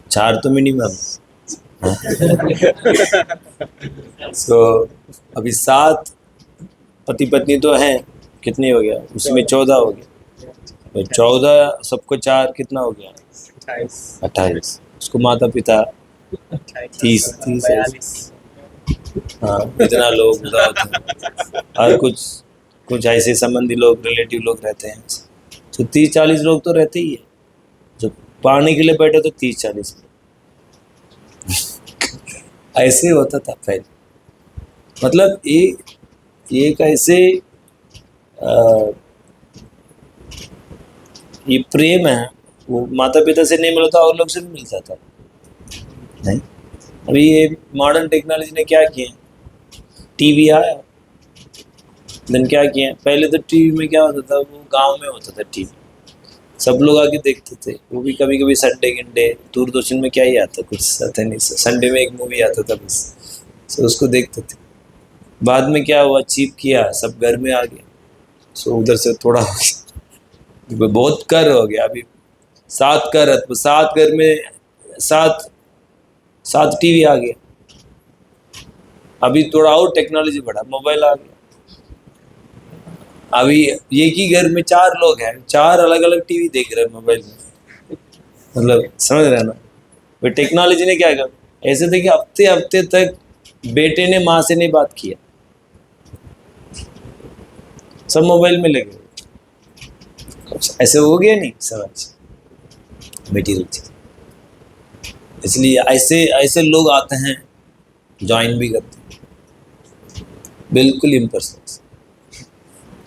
4 तो मिनिमम। सो अभी 7 पति पत्नी तो हैं, कितने हो गया, उसमें 14 हो गया। तो 14 सबको 4 कितना हो गया, 28। उसको माता पिता 30 हाँ, इतना लोग उधर होते हैं। और कुछ ऐसे संबंधी लोग, रिलेटिव लोग रहते हैं। तो 30-40 लोग तो रहते ही है। जो पानी के लिए बैठे तो 30-40 ऐसे होता था पहले। मतलब एक ऐसे ये प्रेम है, वो माता पिता से नहीं मिलता और लोग से भी मिलता था नहीं। अभी ये मॉडर्न टेक्नोलॉजी ने क्या किया, टीवी आया, देन क्या किया, पहले तो टीवी में क्या होता था, वो गांव में होता था टीवी, सब लोग आके देखते थे। वो भी कभी कभी संडे गिंडे, दूरदर्शन में क्या ही आता, कुछ आता नहीं, संडे में एक मूवी आता था बस, सो उसको देखते थे। बाद में क्या हुआ, चीप किया, सब घर में आ गया। सो उधर से थोड़ा हो गया, बहुत कर हो गया। अभी 7 कर, 7 घर में 7 टीवी आ गया। अभी थोड़ा और टेक्नोलॉजी बढ़ा, मोबाइल आ गया। अभी एक ही घर में 4 लोग हैं, 4 अलग अलग टीवी देख रहे हैं मोबाइल में। मतलब समझ रहे हैं ना, वो टेक्नोलॉजी ने क्या किया, ऐसे थे कि हफ्ते तक बेटे ने माँ से नहीं बात किया, सब मोबाइल में लगे। ऐसे हो गया नहीं समझ मटीरियल चीज। इसलिए ऐसे लोग आते हैं, ज्वाइन भी करते हैं, बिल्कुल इम्पर्सनल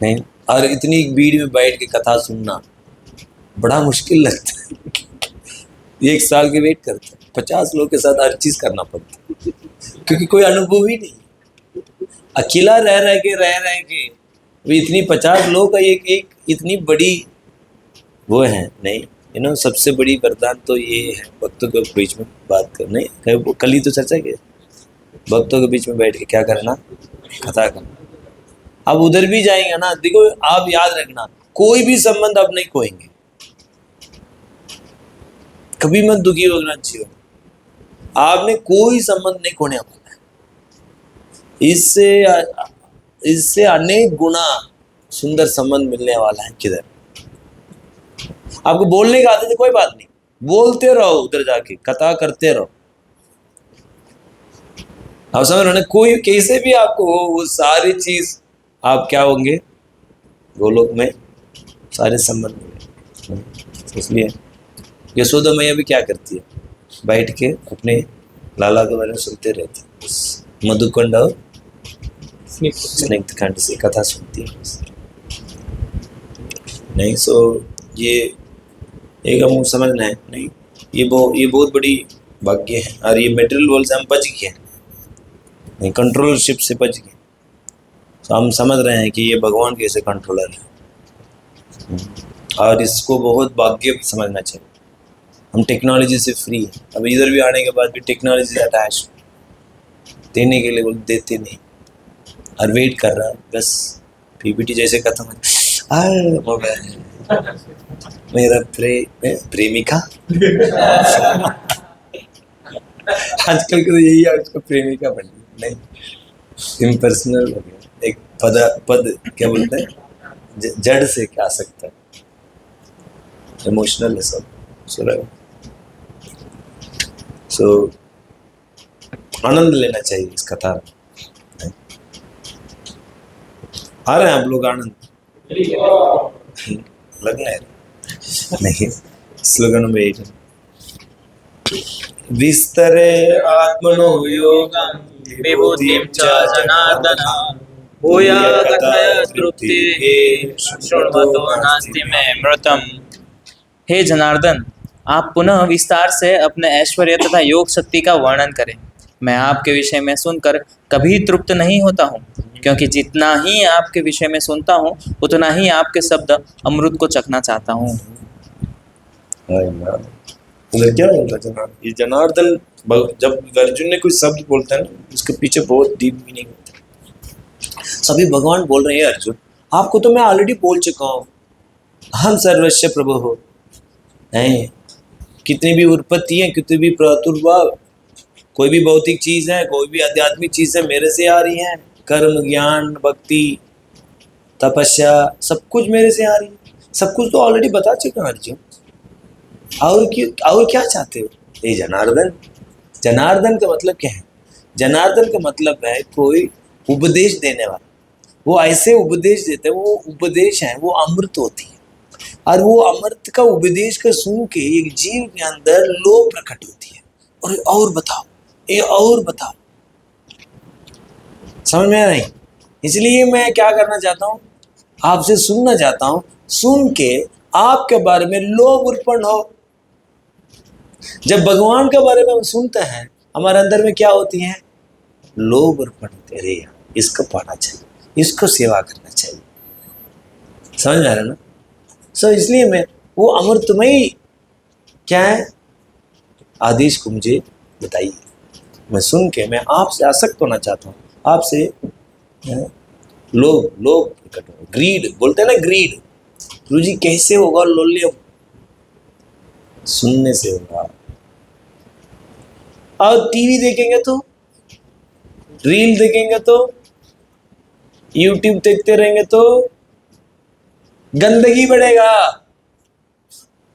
नहीं। और इतनी भीड़ में बैठ के कथा सुनना बड़ा मुश्किल लगता है। 1 साल के वेट करते हैं, 50 लोग के साथ हर चीज़ करना पड़ता है, क्योंकि कोई अनुभव ही नहीं। अकेला रह के भी इतनी 50 लोग का एक इतनी बड़ी वो है नहीं, सबसे बड़ी वरदान तो ये है, भक्तों के बीच में बात करना। कल ही तो चर्चा की, भक्तों के बीच में बैठ के क्या करना, कथा करना। अब उधर भी जाएंगे ना, देखो आप याद रखना, कोई भी संबंध आप नहीं खोएंगे, कभी मत दुखी होना चाहिए। आपने कोई संबंध नहीं खोने वाला है। इससे अनेक गुना सुंदर संबंध मिलने वाला है। किधर आपको बोलने का आदत है, कोई बात नहीं, बोलते रहो, उधर जाके कथा करते रहो। आप समझ रहे हो, कोई कैसे भी आपको हो, वो सारी चीज आप क्या होंगे, गोलोक में सारे संबंध होंगे। इसलिए यशोदा मैया भी क्या करती है, बैठ के अपने लाला के बारे में सुनते रहती है, मधुकुंड और स्निग्धकांड से कथा सुनती है नहीं। सो ये एक हम समझना है नहीं, ये बहुत बड़ी भाग्य है। और ये मटेरियल वर्ल्ड से हम बच गए नहीं, कंट्रोलरशिप से बच गए। तो हम समझ रहे हैं कि ये भगवान कैसे कंट्रोलर है, और इसको बहुत भाग्य समझना चाहिए। हम टेक्नोलॉजी से फ्री हैं। अब इधर भी आने के बाद भी टेक्नोलॉजी अटैच देने के लिए बोल देते नहीं, और वेट कर रहा है बस पीपीटी जैसे खत्म है, मोबाइल मेरा प्रेमिका आजकल के तो यही है, उसको प्रेमिका बन गई, नहीं इम्पर्सनल हो गया, एक पद क्या बोलते हैं, जड़ से क्या आ सकता है, इमोशनल है सब। सो आनंद लेना चाहिए इस कथा में। आ रहे हैं आप लोग आनंद लगना है नहीं। स्लोगन में विस्तरे आत्मनो योगं विभूतिं च जनार्दन भूया कथय तृप्तिः शृण्वतो नास्ति मे मृतम्। हे जनार्दन, आप पुनः विस्तार से अपने ऐश्वर्य तथा योग शक्ति का वर्णन करें। मैं आपके विषय में सुनकर कभी तृप्त नहीं होता हूँ, क्योंकि जितना ही आपके विषय में सुनता हूँ उतना ही आपके शब्द अमृत को चखना चाहता हूँ। उधर क्या बोलता जनार्दन, ये जनार्दन जब अर्जुन ने कोई शब्द बोलता है ना, उसके पीछे बहुत डीप मीनिंग होता है। सभी भगवान बोल रहे हैं अर्जुन, आपको तो मैं ऑलरेडी बोल चुका हूँ, हम सर्वस्व प्रभु हो। नहीं, कितनी भी उत्पत्ति है, कितनी भी प्रादुर्भाव, कोई भी भौतिक चीज है, कोई भी आध्यात्मिक चीज है, मेरे से आ रही है। कर्म, ज्ञान, भक्ति, तपस्या, सब कुछ मेरे से आ रही है। सब कुछ तो ऑलरेडी बता चुका हूं अर्जुन, और क्या चाहते हो? ये जनार्दन, जनार्दन का मतलब क्या है? जनार्दन का मतलब है कोई उपदेश देने वाला। वो ऐसे उपदेश देते हैं, वो उपदेश है, वो अमृत होती है, और वो अमृत का उपदेश का सुन के एक जीव के अंदर लोभ प्रकट होती है, और बताओ, ये और बताओ। समझ में नहीं? इसलिए मैं क्या करना चाहता हूँ, आपसे सुनना चाहता हूँ, सुन के आपके बारे में लोभ उत्पन्न हो। जब भगवान के बारे में हम सुनते हैं, हमारे अंदर में क्या होती है? लोभ उत्पन्न होते। अरे यार, इसको पाना चाहिए, इसको सेवा करना चाहिए। समझ में आ रहा है ना? सो इसलिए मैं वो अमृतमयी क्या है आदेश को मुझे बताइए। मैं सुन के मैं आपसे आसक्त होना चाहता हूँ, आपसे लोभ प्रकट हो। ग्रीड बोलते हैं ना, ग्रीड। गुरु जी कैसे होगा लोल्य? सुनने से होगा। और टीवी देखेंगे तो, रील देखेंगे तो, यूट्यूब देखते रहेंगे तो गंदगी बढ़ेगा।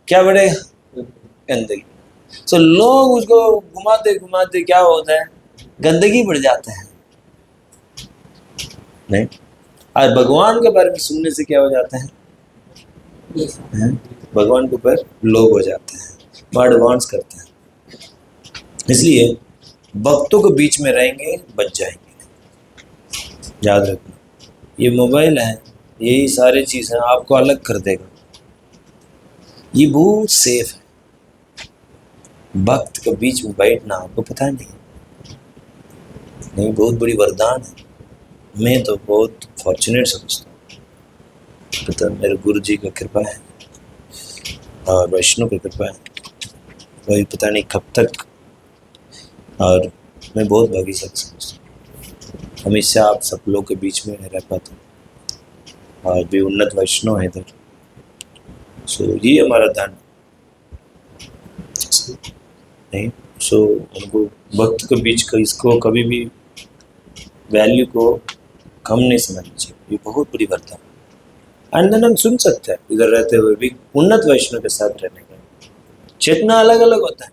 क्या बढ़ेगा? गंदगी। सो लोग उसको घुमाते घुमाते क्या होता है, गंदगी बढ़ जाता है। नहीं, और भगवान के बारे में सुनने से क्या हो जाता है? भगवान के ऊपर लोग हो जाते हैं, वो एडवांस करते हैं। इसलिए भक्तों के बीच में रहेंगे, बच जाएंगे। याद रखना, ये मोबाइल है, यही सारी चीज़ें आपको अलग कर देगा। ये बहुत सेफ है। भक्त के बीच में बैठना आपको पता नहीं, बहुत बड़ी वरदान है। मैं तो बहुत फॉर्चुनेट समझता हूँ। पता मेरे गुरु जी का कृपा है और वैष्णव की कृपा है, वही पता नहीं कब तक। और मैं बहुत भाग्यशाली समझता हूँ, हमेशा आप सब लोग के बीच में रह पाता हूँ, और भी उन्नत वैष्णव है इधर। सो ये हमारा दान नहीं। सो उनको भक्त के बीच का इसको कभी भी वैल्यू को कम नहीं समझना चाहिए। ये बहुत बड़ी वरदान है। एंड देन हम सुन सकते हैं इधर रहते हुए भी उन्नत वैष्णव के साथ रहने का। चेतना अलग अलग होता है,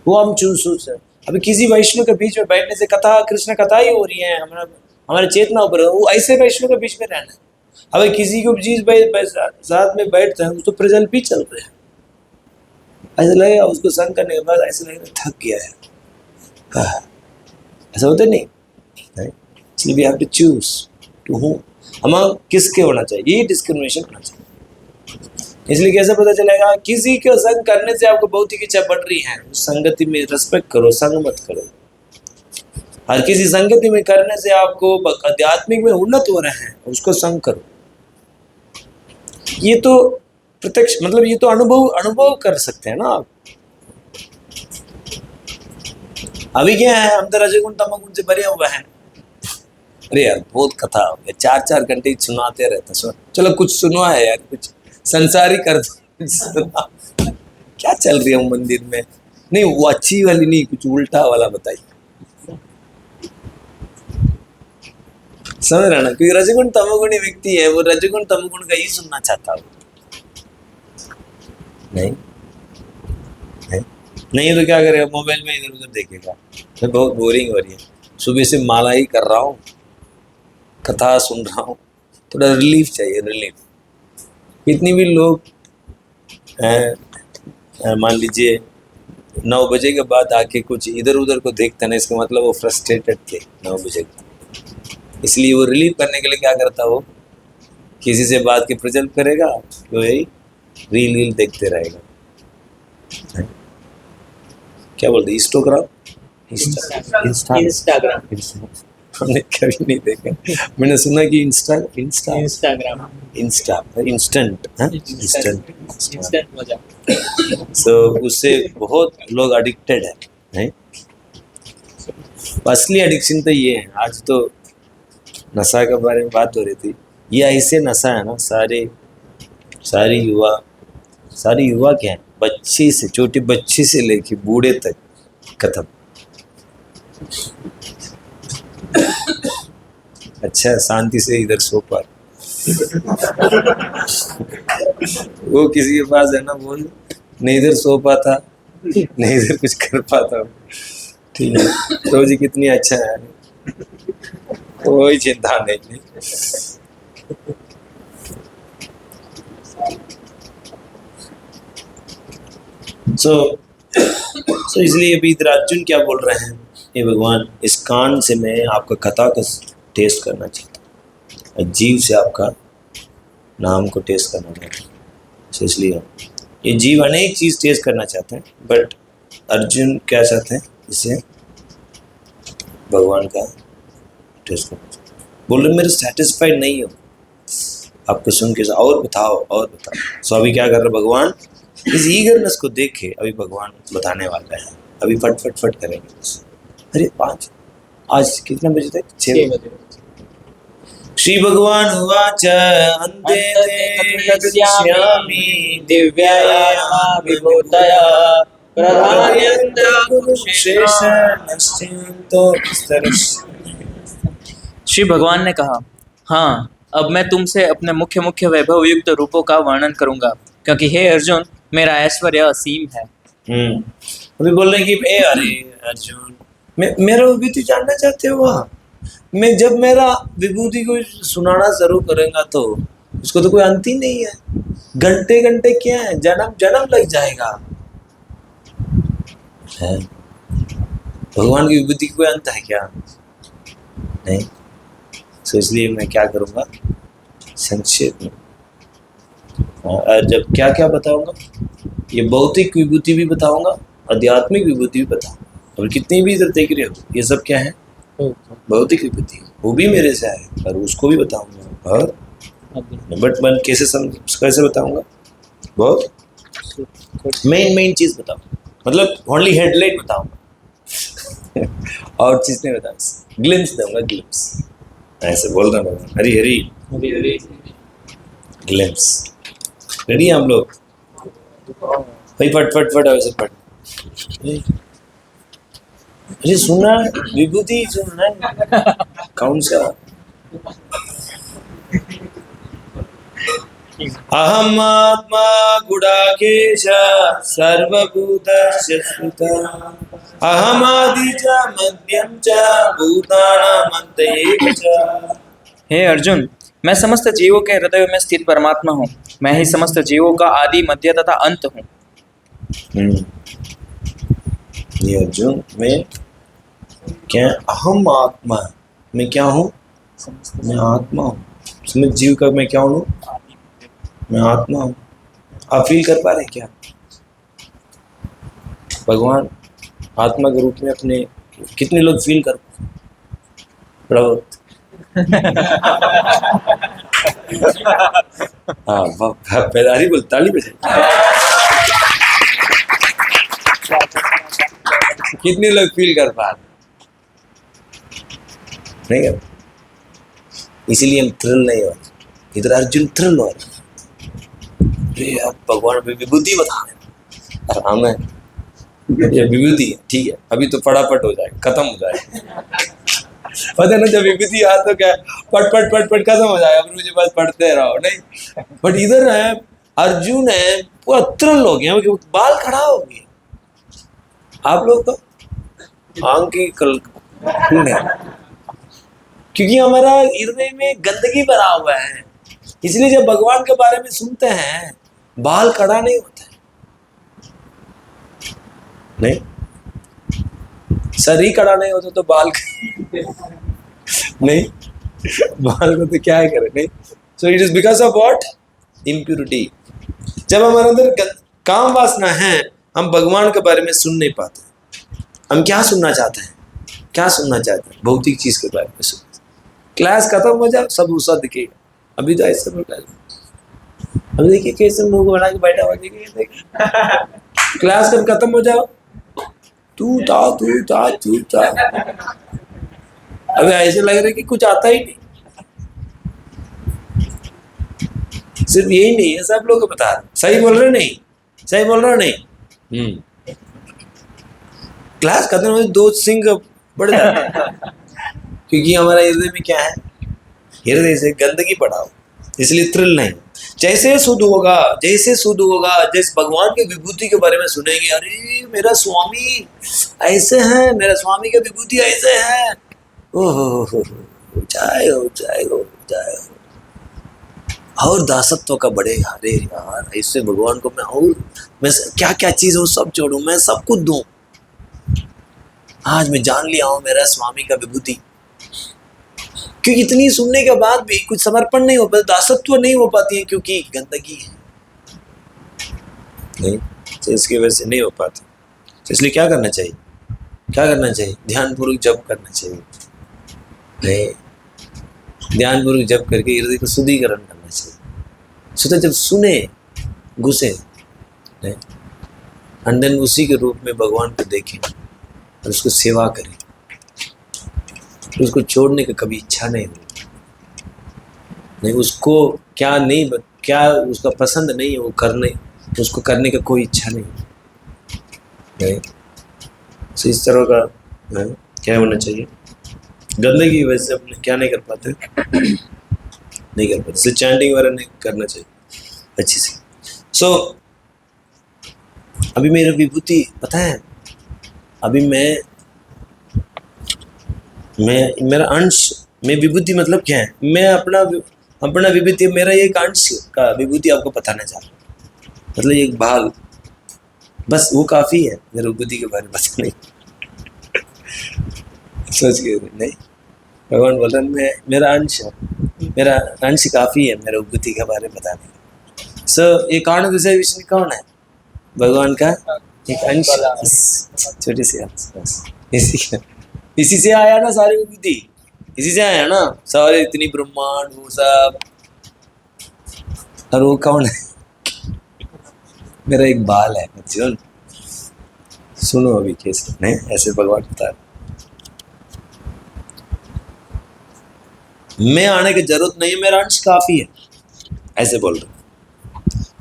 वो हम चूज है। अभी किसी वैष्णव के बीच में बैठने से कथा, कृष्ण कथा ही हो रही है, हमारे चेतना ऊपर, वो ऐसे वैष्णव के बीच में रहना है। अभी किसी को चीज साथ में बैठते हैं तो प्रजल भी चल रहे हैं, ऐसा लगेगा उसको संग करने के बाद ऐसा लगेगा थक गया है। ऐसा होता नहीं। इसलिए we have to choose to whom, हम किसके होना चाहिए, ये डिस्क्रिमिनेशन होना चाहिए। इसलिए कैसे पता चलेगा? किसी को संग करने से आपको बहुत ही इच्छा बढ़ रही है, उस संगति में रेस्पेक्ट करो, संग मत करो। हर किसी संगति में करने से आपको आध्यात्मिक में उन्नत हो रहे हैं, उसको संग करो। ये तो प्रत्यक्ष, मतलब ये तो अनुभव कर सकते हैं ना आप। अभी क्या है, हम तो रजोगुण तमोगुण से भरे हुए हैं। अरे यार बहुत कथा हो गया, 4-4 घंटे ही सुनाते रहते हैं। चलो कुछ सुनवा है यार, कुछ संसारी कर दो। क्या चल रही है मंदिर में? नहीं वो अच्छी वाली नहीं, कुछ उल्टा वाला बताइए। समझ रहे ना, क्योंकि रजगुण तमोगुणी व्यक्ति है, वो रजगुण तमोगुण का ही सुनना चाहता हो। नहीं तो क्या करेगा, मोबाइल में इधर उधर देखेगा। तो बहुत बोरिंग हो रही है, सुबह से माला ही कर रहा हूँ, कथा सुन रहा हूँ, थोड़ा रिलीफ चाहिए, रिलीफ। कितनी भी लोग हैं, मान लीजिए 9 बजे के बाद आके कुछ इधर उधर को देखते ना, इसका मतलब वो फ्रस्ट्रेटेड थे 9 बजे के। इसलिए वो रिलीफ करने के लिए क्या करता, वो किसी से बात के प्रचल करेगा, तो यही रील देखते रहेगा। क्या बोलते, इंस्टाग्राम, इंस्टाग्राम हमने कभी नहीं देखा। मैंने सुना कि इंस्टाग्राम इंस्टेंट मजा। सो उससे बहुत लोग एडिक्टेड है। असली एडिक्शन तो ये है। आज तो नशा के बारे में बात हो रही थी, ये ऐसे नशा है ना, सारी युवा क्या है, बच्ची से, छोटी बच्ची से लेके बूढ़े तक खत्म। अच्छा शांति से इधर सो पा। वो किसी के पास है ना, वो नहीं इधर सो पाता, नहीं इधर कुछ कर पाता। ठीक है, तो जी कितनी अच्छा है, कोई चिंता नहीं। सो इसलिए अभी इधर अर्जुन क्या बोल रहे हैं, ये भगवान इस कान से मैं आपका कथा का टेस्ट करना चाहता हूँ, जीव से आपका नाम को टेस्ट करना चाहता हूँ। सो इसलिए ये जीव अनेक चीज़ टेस्ट करना चाहते हैं, बट अर्जुन क्या चाहते हैं, इसे भगवान का टेस्ट करना चाहते हैं। बोल रहे मेरे सेटिस्फाइड नहीं हो, आपको सुन के और बताओ। सो अभी क्या कर रहे भगवान, इस ईगरनेस को देख के अभी भगवान बताने वाला है, अभी फट करेंगे। अरे 5 आज कितने बजे तक, 6 बजे। श्री भगवान उवाच अन्ते कथयिष्यामि दिव्याया विभूतया श्री भगवान ने कहा, हाँ अब मैं तुमसे अपने मुख्य वैभव युक्त रूपों का वर्णन करूंगा, क्योंकि हे अर्जुन मेरा ऐश्वर्य असीम है। अभी बोल रहे कि अरे अर्जुन मेरा विभूति जानना चाहते हो? मैं जब मेरा विभूति को सुनाना शुरू करेगा तो उसको तो कोई अंत ही नहीं है। घंटे क्या है, जन्म लग जाएगा है। भगवान की विभूति कोई अंत है क्या? नहीं। तो इसलिए मैं क्या करूँगा, संक्षेप में और जब क्या क्या बताऊंगा, ये भौतिक विभूति भी बताऊंगा, आध्यात्मिक विभूति भी बताऊंगा। और कितनी भी इधर देख रहे हो, ये सब क्या है, भौतिक विभूति, वो भी मेरे से आए और उसको भी बताऊंगा। और बट मैं कैसे बताऊंगा, बहुत मेन चीज बताऊंगा, मतलब ओनली हेडलाइट बताऊंगा और चीज नहीं बताऊंगा, ग्लिम्स दूंगा, ग्लिम्स ऐसे बोल रहा हूँ। हरी हरी ग्लिम्स। रेडी हम लोग भाई, फट ऐसे फट। अरे सुना विभूति, सुनना कौन सा? अहम आत्मा गुडाकेश सर्वभूतस्य स्थितः अहम आदि च मध्यम च भूतानां अंत एव च। हे अर्जुन, मैं समस्त जीवों के हृदय में स्थित परमात्मा हूँ। मैं ही समस्त जीवों का आदि, मध्य तथा अंत हूँ। ये अर्जुन मैं क्या, अहम आत्मा, मैं क्या हूँ, मैं आत्मा हूँ। समझ जीव का मैं क्या हूँ, मैं आत्मा हूँ। आप फील कर पा रहे हैं क्या? भगवान आत्मा के रूप में अपने, कितने लोग फील कर थोड़ा बहुत। हाँ, पैदारी बोल, ताली बजाई। कितने लोग फील कर पा रहे? नहीं कर, इसीलिए हम थ्रिल नहीं हो रहे। इधर अर्जुन थ्रिल हो रहा है, अरे यार भगवान भी विभूति बता रहे, आराम है, ये विभूति है, ठीक है, अभी तो फटाफट हो जाएगा, खत्म हो जाएगा। पता ना, जब विभूति आ तो क्या पट पट पट पट खत्म हो जाएगा, फिर मुझे बस पढ़ते रहो। नहीं, बट इधर है अर्जुन है, पूरा थ्रिल हो गया, बाल खड़ा हो गया। आप लोग तो आंख की कल है, क्योंकि हमारा हृदय में गंदगी भरा हुआ है। इसलिए जब भगवान के बारे में सुनते हैं, बाल खड़ा नहीं होता है। नहीं, सर ही खड़ा नहीं होता तो बाल नहीं, बाल को तो क्या है करे। नहीं, so it is because of what? Impurity. जब हमारे अंदर काम वासना है, हम भगवान के बारे में सुन नहीं पाते। हम क्या सुनना चाहते हैं? क्या सुनना चाहते हैं? भौतिक चीज के बारे में सुन। क्लास खत्म हो जाए, सब गुस्सा दिखेगा। अभी तो ऐसे अब देखिए कैसे मुंह बना के बैठा हुआ, देखिए क्लास जब खत्म हो जाओ, तू था। अभी ऐसे लग रहा है कि कुछ आता ही नहीं। सिर्फ यही नहीं है, सब लोग बता रहे, सही बोल रहे नहीं, सही बोल रहे नहीं। क्लास खत्म हो, दो सिंह बढ़ जाते हैं, क्योंकि हमारा हृदय में क्या है? हृदय से गंदगी पड़ा हो, इसलिए थ्रिल नहीं। जैसे शुद्ध होगा, जैसे भगवान के विभूति के बारे में सुनेंगे, अरे मेरा स्वामी ऐसे हैं, मेरा स्वामी का विभूति ऐसे है, ओहो जाएगा। और दासत्व का बढ़ेगा। अरे यार, ऐसे भगवान को मैं क्या क्या चीज हूँ सब छोड़ू, मैं सब कुछ दूं। आज मैं जान लिया हूं मेरा स्वामी का विभूति। क्योंकि इतनी सुनने के बाद भी कुछ समर्पण नहीं हो पाता, दासत्व नहीं हो पाती है, क्योंकि गंदगी है। नहीं, तो इसकी वजह से नहीं हो पाती। तो इसलिए क्या करना चाहिए? ध्यानपूर्वक जप करना चाहिए। नहीं, ध्यानपूर्वक जप करके हृदय को शुद्धिकरण करना चाहिए। तो जब सुने, घुसे, एंड देन उसी के रूप में भगवान को देखें और उसको सेवा करें, उसको छोड़ने का कभी इच्छा नहीं हो। नहीं, उसको क्या उसका पसंद नहीं है, वो उसको करने का कोई इच्छा नहीं। तो इस तरह का क्या होना चाहिए? गंदगी की वजह से अपने क्या नहीं कर पाते, इसलिए चैंटिंग वगैरह नहीं करना चाहिए अच्छी से। सो अभी मेरा विभूति पता है, अभी मेरा अंश में विभूति मतलब क्या है? मैं अपना विभूति, मेरा एक अंश का विभूति आपको बताना चाह रहा हूँ। मतलब एक भाग, बस वो काफी है मेरे विभूति के बारे में बताने। सोच के नहीं, भगवान बोल रहे मेरा अंश काफी है मेरे विभूति के बारे में बताने का। सो ये कौन दूसरे विष्णु कौन है? भगवान का एक अंश, छोटी सी अंश, इसी से आया ना सारी विभूति, इसी से आया ना सारे, इतनी ब्रह्मांड वो सब। और वो कौन है? मेरा एक बाल है अर्जुन। सुनो अभी कैसे नहीं, ऐसे भगवान बता रहे, मैं आने की जरूरत नहीं है, मेरा अंश काफी है, ऐसे बोल रहे।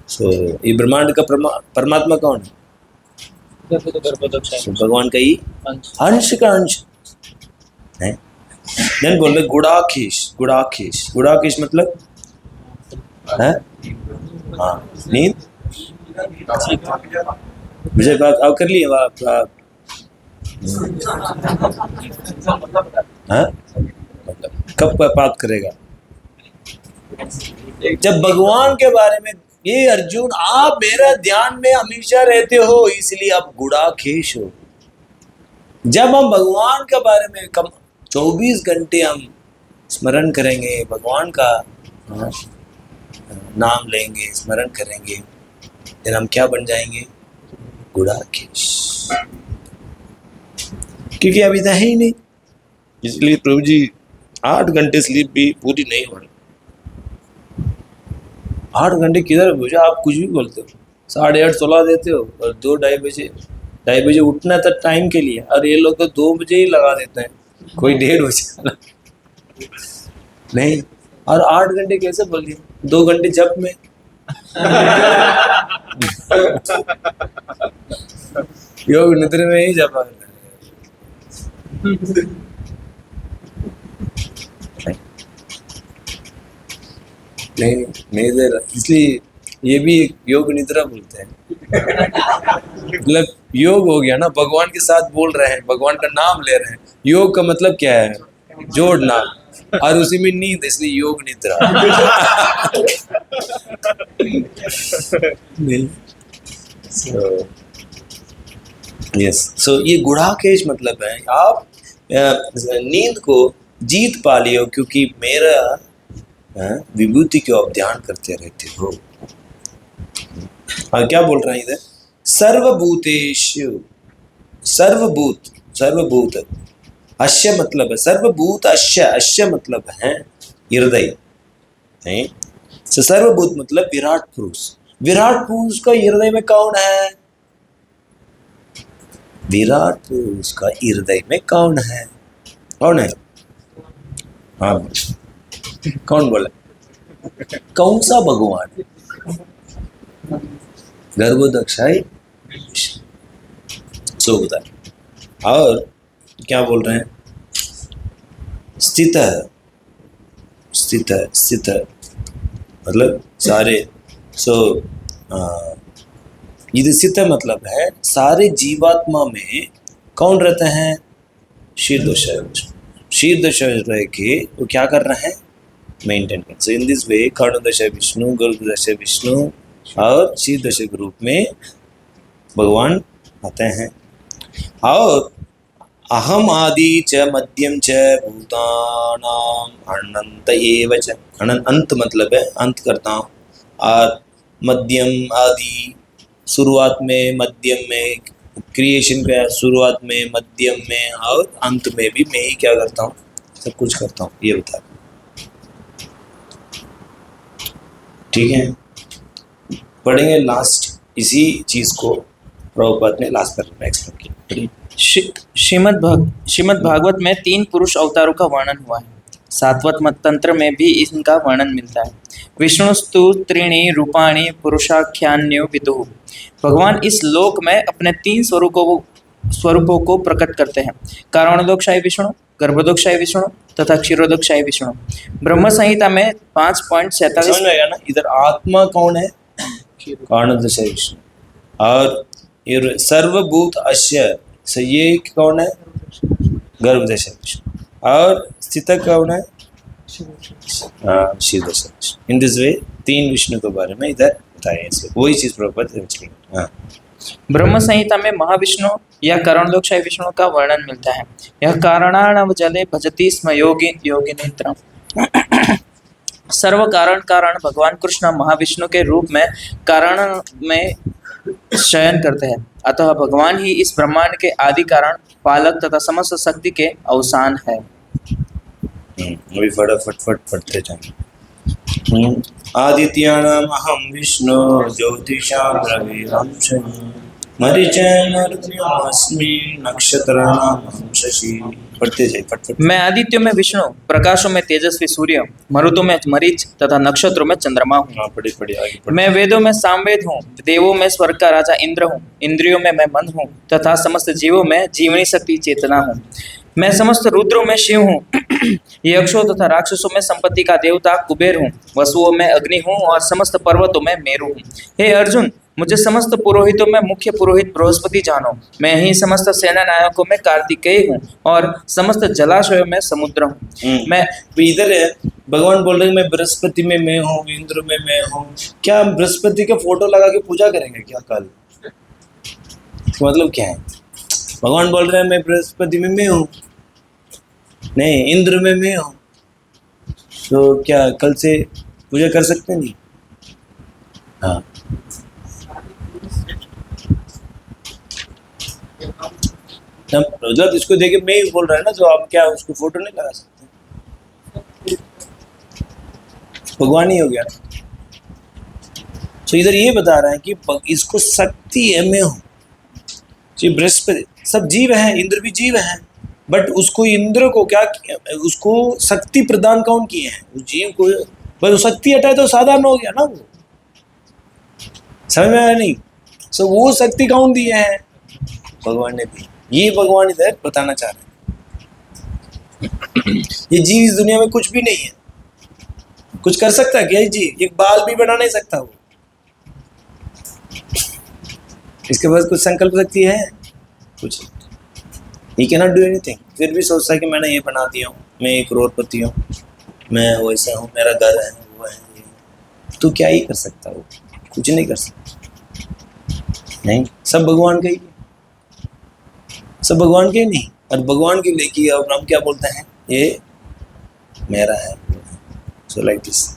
सो ये ब्रह्मांड का परमात्मा कौन है? भगवान का ही अंश का अंश है। देन बोल रहे गुड़ाकेश मतलब है? हाँ, नींद विजय बात आप कर लिए आप हाँ? मतलब कब बात करेगा? जब भगवान के बारे में, ये अर्जुन आप मेरा ध्यान में हमेशा रहते हो, इसलिए आप गुड़ाकेश हो। जब हम भगवान के बारे में 24 घंटे हम स्मरण करेंगे, भगवान का नाम लेंगे, स्मरण करेंगे, फिर हम क्या बन जाएंगे? गुड़ाकेश। क्योंकि अभी तो है ही नहीं, इसलिए प्रभु जी 8 घंटे स्लीप भी पूरी नहीं हो रही। 8 घंटे किधर पूछा, आप कुछ भी बोलते हो। 8:30 सुला देते हो और 2-2:30 बजे उठना था टाइम के लिए, और ये लोग तो 2 बजे ही लगा देते हैं, कोई 1:30 बजे नहीं। और 8 घंटे कैसे बोल दिए, 2 घंटे जब में योग निद्रा में ही जब नहीं दे रहा, इसलिए ये भी योग निद्रा बोलते हैं। मतलब योग हो गया ना, भगवान के साथ बोल रहे हैं, भगवान का नाम ले रहे हैं। योग का मतलब क्या है, जोड़ना, और उसी में नींद, इसलिए योग निद्रा। नहीं, यस, सो ये गुणाकेश मतलब है आप नींद को जीत पा लियो, क्योंकि मेरा विभूति को आप ध्यान करते रहते हो। और क्या बोल रहे हैं इधर, सर्वभूतेषु, सर्वभूत अश्य मतलब है सर्वभूत, अश्य मतलब है हृदय, नहीं। सर्वभूत मतलब विराट पुरुष। विराट पुरुष का हृदय में कौन है, विराट पुरुष का हृदय में कौन है, कौन है, हाँ कौन बोला, कौन सा भगवान, गर्भोदक्षाई सो होता है। और क्या बोल रहे हैं, स्थित मतलब सारे, सो ये स्थित मतलब है सारे जीवात्मा में कौन रहते हैं, शीर्षदशा रह के वो क्या कर रहे हैं, मेंटेन कर। सो इन दिस वे कर्णदशा विष्णु, गर्भदशा विष्णु और शीर्षदशा के रूप में भगवान आते हैं। और अहम आदि च मध्यम च भूतानाम अनंत एव च, अंत मतलब है अंत करता हूँ, और मध्यम आदि शुरुआत में, मध्यम में, क्रिएशन का शुरुआत में, मध्यम में और अंत में भी मैं ही क्या करता हूँ, सब कुछ करता हूँ, ये बता। ठीक है, पढ़ेंगे लास्ट इसी चीज को प्रभुपाद ने लास्ट पर एक्सप्लेन किया। श्रीमद् भागवत में 3 पुरुष अवतारों का वर्णन हुआ है। सातवत मत तंत्र में भी इनका वर्णन मिलता है। विष्णुस्तु त्रीणि रूपाणि पुरुषाख्यान्यो विदुः। भगवान इस लोक में अपने 3 स्वरूपों को प्रकट करते हैं, कारणोदकशायी विष्णु, गर्भोदकशायी विष्णु तथा क्षीरोदकशायी विष्णु। ब्रह्म संहिता में 5.47 समझ में आएगा ना, इधर आत्मा कौन है, कारणोदकशायी विष्णु, और ये सर्वभूत अश्य, सो ये कौन है, गर्भदशा विष्णु, और स्थित कौन है, शीर्षदशा Vishnu. In this way 3 Vishnu के बारे में इधर बताया, वही चीज प्रॉपर। हाँ, ब्रह्म संहिता में महाविष्णु या कारणोदकशायी विष्णु का वर्णन मिलता है। यह कारणाणव जले भजति स्म योगिनेत्रम। सर्व कारण भगवान कृष्ण महाविष्णु के रूप में कारण में शयन करते हैं, अतः भगवान ही इस ब्रह्मांड के आदि कारण, पालक तथा समस्त शक्ति के अवसान है। अभी फटाफट पढ़ते जाएंगे। आदित्यानाम अहम विष्णु ज्योतिषाम रविरंशं मरीचैर्मरुत्स्मि नक्षत्राणाम अहं शशि। पढ़ते जाइए फटफट। मैं आदित्यों में विष्णु, प्रकाशों में तेजस्वी सूर्य, मरुतों में मरीच तथा नक्षत्रों में चंद्रमा हूँ। हाँ पढ़िए आगे पढ़िए। मैं वेदों में सामवेद हूँ, देवों में स्वर्ग का राजा इंद्र हूँ, इंद्रियों में मैं मन हूँ तथा समस्त जीवों में जीवनी शक्ति चेतना हूँ। मैं समस्त रुद्रों में शिव हूँ, यक्षों तथा राक्षसों में संपत्ति का देवता कुबेर हूँ, वसुओं में अग्नि हूँ और समस्त पर्वतों में मेरु हूँ। हे अर्जुन, मुझे समस्त पुरोहितों में मुख्य पुरोहित बृहस्पति जानो। मैं ही समस्त सेना नायकों में कार्तिकेय हूँ और समस्त जलाशयों में समुद्र हूँ। मैं इधर है भगवान बोल रहे हैं मैं बृहस्पति में मैं हूँ, इंद्र में मैं हूँ। क्या हम बृहस्पति का फोटो लगा के पूजा करेंगे क्या कल? मतलब क्या है? भगवान बोल रहे हैं मैं बृहस्पति में मैं हूँ, नहीं इंद्र में मैं हूँ, तो क्या कल से पूजा कर सकते नहीं? हाँ मतलब इसको देखे मैं ही बोल रहा है ना, तो आप क्या उसको फोटो नहीं लगा सकते? भगवान ही हो गया। तो इधर ये बता रहा है कि इसको शक्ति है मैं हूँ। जी बृहस्पति, सब जीव हैं, इंद्र भी जीव हैं, बट उसको इंद्र को क्या किया, उसको शक्ति प्रदान कौन किए हैं? उस जीव को बस शक्ति हटाए तो साधारण हो गया ना, वो समझ में आया नहीं? सो वो शक्ति कौन दिए हैं? भगवान ने दी। ये भगवान इधर बताना चाह रहे हैं। ये जीव इस दुनिया में कुछ भी नहीं है। कुछ कर सकता है क्या ये जीव? एक बाल भी बना नहीं सकता वो। इसके पास कुछ संकल्प शक्ति है? कुछ नहीं। He cannot do anything। फिर भी सोचता है कि मैंने ये बना दिया हूँ, मैं एक करोड़पति हूँ, मैं वैसा हूँ, मेरा घर है, वो है, ये। तो क्या ही कर सकता है वो? कुछ नहीं कर सकता। नहीं, सब भगवान का ही है। सब भगवान के ही नहीं, और भगवान के लिए किया। और हम क्या बोलते हैं? ये मेरा है। So like this.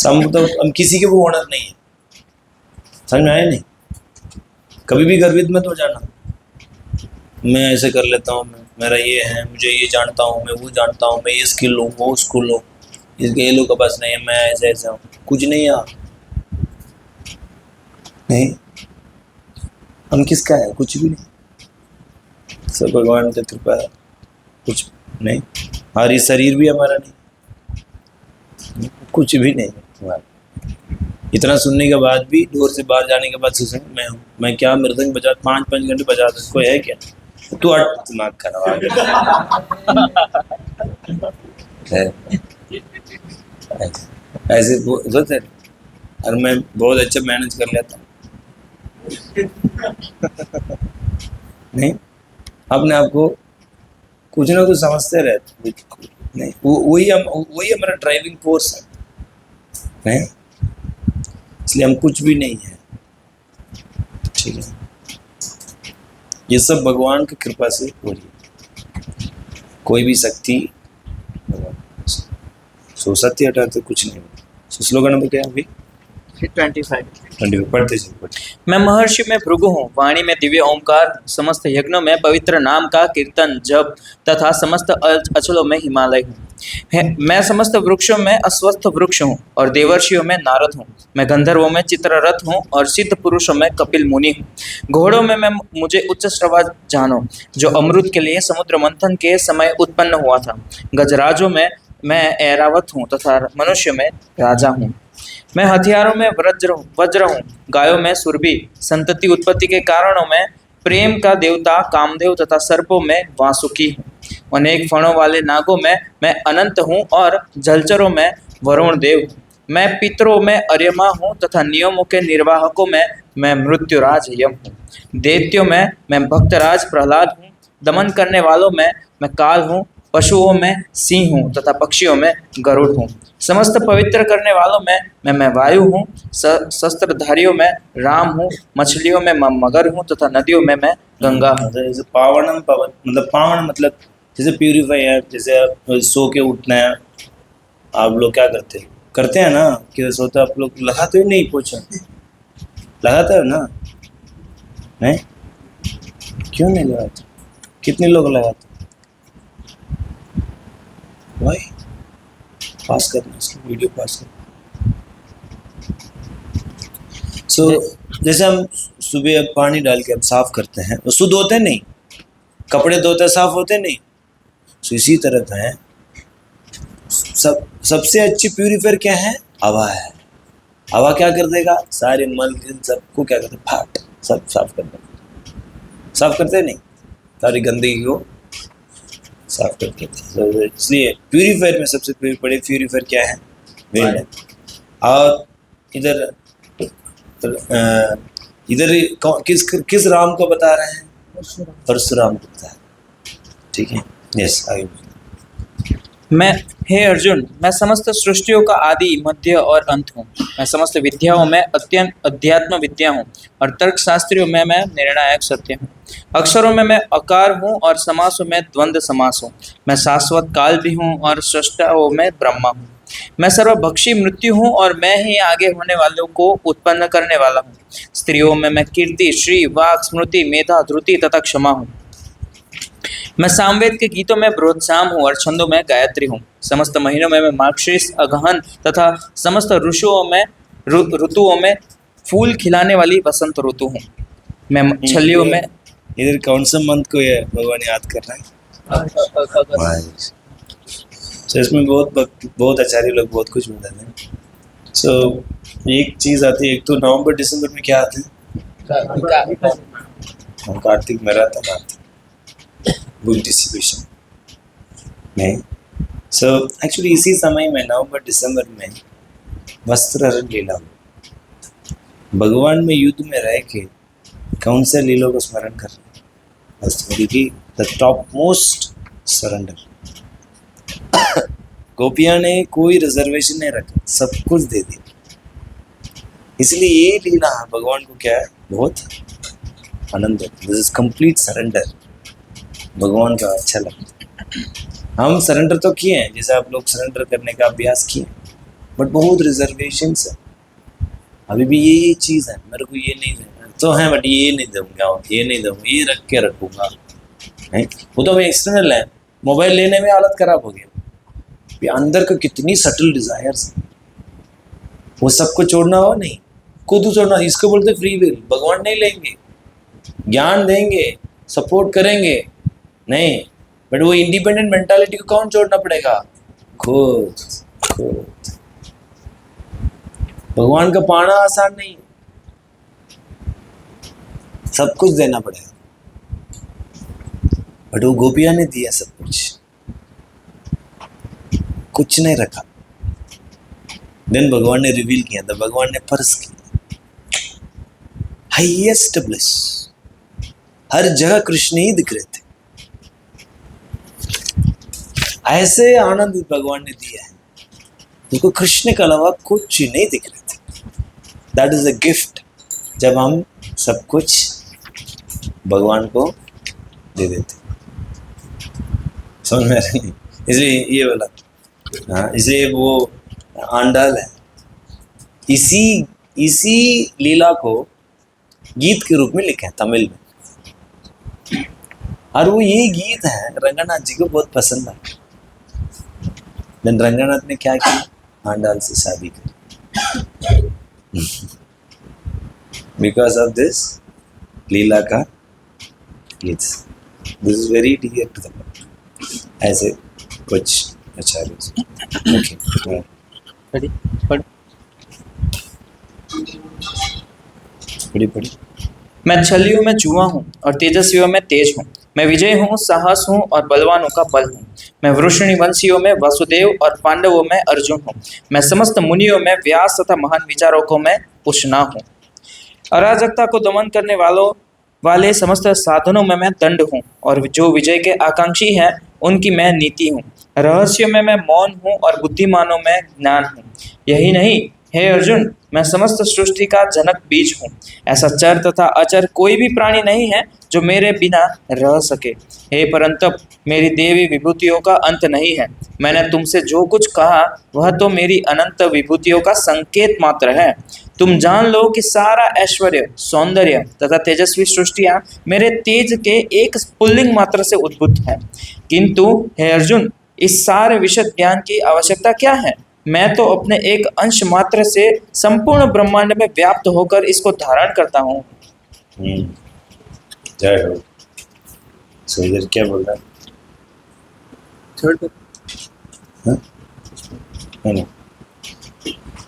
हम किसी के वो ओनर नहीं है। समझ में आया नहीं? कभी भी गर्वित मत हो जाना, मैं ऐसे कर लेता हूँ, मेरा ये है, मुझे ये जानता हूँ, मैं वो जानता हूँ, मैं ये स्किल हूँ, वो स्किल हूँ, इसके ये लोग के पास नहीं है, मैं ऐसे ऐसा हूँ। कुछ नहीं यार, नहीं। हम किसका है? कुछ भी नहीं। सब भगवान की कृपा है, कुछ नहीं। और ये शरीर भी हमारा नहीं, कुछ भी नहीं। इतना सुनने के बाद भी, डोर से बाहर जाने के बाद सोचें मैं क्या मृदंग बजा 5-5 घंटे बजा दूँ, कोई है क्या? तू दिमाग खराब है ऐसे सोचते। और मैं बहुत अच्छा मैनेज कर लेता नहीं, अपने आप को कुछ ना कुछ समझते रहते नहीं। वही हमारा ड्राइविंग फोर्स है, नहीं? इसलिए हम कुछ भी नहीं है। ठीक है, ये सब भगवान की कृपा से हो रही है। कोई भी शक्ति सो सत्य हटाते कुछ नहीं होता। श्लोक नंबर क्या है अभी? 25। पढ़ते चलो। मैं महर्षि में भृगु हूँ, वाणी में दिव्य ओंकार, समस्त यज्ञों में पवित्र नाम का कीर्तन जप तथा समस्त अचलों में हिमालय हूँ। मैं समस्त वृक्षों में अस्वस्थ वृक्ष हूँ और देवर्षियों में नारद हूँ। मैं गंधर्वों में चित्ररथ हूँ और सिद्ध पुरुषों में कपिल मुनि हूँ। घोड़ों में मैं मुझे उच्च श्रवा जानो, जो अमृत के लिए समुद्र मंथन के समय उत्पन्न हुआ था। गजराजों में मैं ऐरावत हूँ तथा मनुष्य में राजा हूँ। मैं हथियारों में वज्र हूँ, गायों में सुरभि, संतति उत्पत्ति के कारणों में प्रेम का देवता कामदेव तथा सर्पों में वासुकी हूँ। अनेक फणों वाले नागों में मैं अनंत हूँ और जलचरों में वरुण देव हूँ। मैं पितरों में अर्यमा हूँ तथा नियमों के निर्वाहकों में मैं मृत्युराज यम हूँ। दैत्यों में मैं भक्तराज प्रहलाद हूँ। दमन करने वालों में मैं काल हूँ। पशुओं में सिंह हूँ तथा पक्षियों में गरुड़ हूँ। समस्त पवित्र करने वालों में मैं वायु हूँ। शस्त्रधारियों में राम हूँ। मछलियों में मैं मगर हूँ तथा नदियों में मैं गंगा हूँ। जैसे पावन पावन मतलब जैसे प्यूरिफाई है। जैसे आप सो के उठना है, आप लोग क्या करते हैं ना कि सोते आप लोग लगाते हो नहीं, पोछा लगाते हो ना? नहीं, क्यों नहीं लगाते? कितने लोग लगाते? भाई पास करना, इसकी वीडियो पास करना। जैसे हम सुबह पानी डाल के हम साफ करते हैं, तो शुद्ध होते नहीं, कपड़े धोते हैं साफ होते नहीं। सो इसी तरह है, सबसे अच्छी प्यूरिफायर क्या है? हवा है। हवा क्या कर देगा? सारे मल सबको क्या करते? फाट सब साफ कर देगा। साफ करते नहीं, सारी गंदगी को साफ करके। तो इसलिए प्यूरीफायर में सबसे बड़े प्यूरीफायर क्या है? विंड है। और इधर किस राम को बता रहे हैं? परशुराम को बता रहे हैं। ठीक है, यस आगे। हे अर्जुन, मैं समस्त सृष्टियों का आदि मध्य और अंत हूँ। मैं समस्त विद्याओं में अत्यंत अध्यात्म विद्या हूँ और तर्क शास्त्रियों में मैं निर्णायक सत्य हूँ। अक्षरों में मैं अकार हूँ और समासों में द्वंद्व समास हूँ। मैं शाश्वत काल भी हूँ और सृष्टाओं में ब्रह्मा हूँ। मैं सर्वभक्षी मृत्यु हूँ और मैं ही आगे होने वालों को उत्पन्न करने वाला हूँ। स्त्रियों में मैं कीर्ति, श्री, वाक, स्मृति, मेधा, धृति तथा क्षमा हूँ। मैं सामवेद के गीतों में ब्रोधसाम हूँ और छंदों में गायत्री हूँ। समस्त महीनों में मैं मार्गशीर्ष, अगहन तथा समस्त ऋतुओं में फूल खिलाने वाली वसंत ऋतु हूँ। मैं छलियों में इधर कौन सा मंथ को ये भगवान याद कर रहे हैं? तो इसमें बहुत आचार्य लोग बहुत कुछ बताते हैं। सो एक चीज आती है, एक तो नवंबर दिसंबर में क्या आते हैं? कार्तिक में रहता कार्तिक बुक डिस्ट्रीब्यूशन में। सो एक्चुअली इसी समय में नवंबर दिसंबर में वस्त्रहरण लीला हुई। भगवान में युद्ध में रह के कौन से लीलों को स्मरण कर रहे हैं? वस्त्र की द टॉप मोस्ट सरेंडर। गोपियां ने कोई रिजर्वेशन नहीं रखा, सब कुछ दे दिया। इसलिए ये लीला भगवान को क्या है, बहुत आनंद है। This is complete surrender. भगवान का अच्छा लगता। हम सरेंडर तो किए हैं, जैसे आप लोग सरेंडर करने का अभ्यास किए, बट बहुत रिजर्वेशंस है। अभी भी ये चीज़ है, मेरे को ये नहीं देना तो है, बट ये नहीं दूंगा, ये नहीं दूंगा, ये रख के रखूंगा। वो तो हमें एक्सटर्नल है। मोबाइल लेने में हालत खराब हो गया। अंदर को कितनी सटल डिजायर्स, वो सबको छोड़ना हो नहीं, खुद छोड़ना। इसको बोलते फ्री विल। भगवान नहीं लेंगे, ज्ञान देंगे, सपोर्ट करेंगे नहीं, बट वो इंडिपेंडेंट मेंटालिटी को कौन छोड़ना पड़ेगा? खुद। भगवान का पाना आसान नहीं, सब कुछ देना पड़ेगा। बट वो गोपियां ने दिया सब कुछ नहीं रखा। देन भगवान ने रिवील किया था, भगवान ने फर्ज किया हाईएस्ट ब्लिस। हर जगह कृष्ण ही दिख रहे थे। ऐसे आनंद भगवान ने दिया है, क्योंकि कृष्ण के अलावा कुछ नहीं दिख रहे थे। दैट इज अ गिफ्ट, जब हम सब कुछ भगवान को दे देते। समझ में आ रही? इसलिए ये बोला, हाँ, इसलिए वो आंडाल है। इसी लीला को गीत के रूप में लिखा है तमिल में, और वो ये गीत है रंगनाथ जी को बहुत पसंद है। देन रंगनाथ ने क्या किया? आंडाल से शादी की। बिकॉज ऑफ दिस लीला का गीत। This is very dear to the ऐसे कुछ आचार्य। पढ़ी। मैं छलियों में जुआ हूँ और तेजस्वियों में तेज हूँ। मैं विजय हूँ, साहस हूँ और बलवानों का बल हूँ। मैं वृषणी वंशियों में वासुदेव और पांडवों में अर्जुन हूँ। मैं समस्त मुनियों में व्यास तथा महान विचारकों में उष्णा हूँ। अराजकता को दमन करने वाले समस्त साधनों में मैं दंड हूँ, और जो विजय के आकांक्षी हैं उनकी मैं नीति हूँ। रहस्यों में मैं मौन हूँ और बुद्धिमानों में ज्ञान हूँ। यही नहीं, हे अर्जुन, मैं समस्त सृष्टि का जनक बीज हूँ। ऐसा चर तथा अचर कोई भी प्राणी नहीं है जो मेरे बिना रह सके। हे परंतप, मेरी देवी विभूतियों का अंत नहीं है। मैंने तुमसे जो कुछ कहा वह तो मेरी अनंत विभूतियों का संकेत मात्र है। तुम जान लो कि सारा ऐश्वर्य, सौंदर्य तथा तेजस्वी सृष्टियाँ मेरे तेज के एक पुल्लिंग मात्र से उद्भूत है। किंतु हे अर्जुन, इस सारे विशद ज्ञान की आवश्यकता क्या है? मैं तो अपने एक अंश मात्र से संपूर्ण ब्रह्मांड में व्याप्त होकर इसको धारण करता हूँ। जय हो। सो इधर क्या बोल रहा है?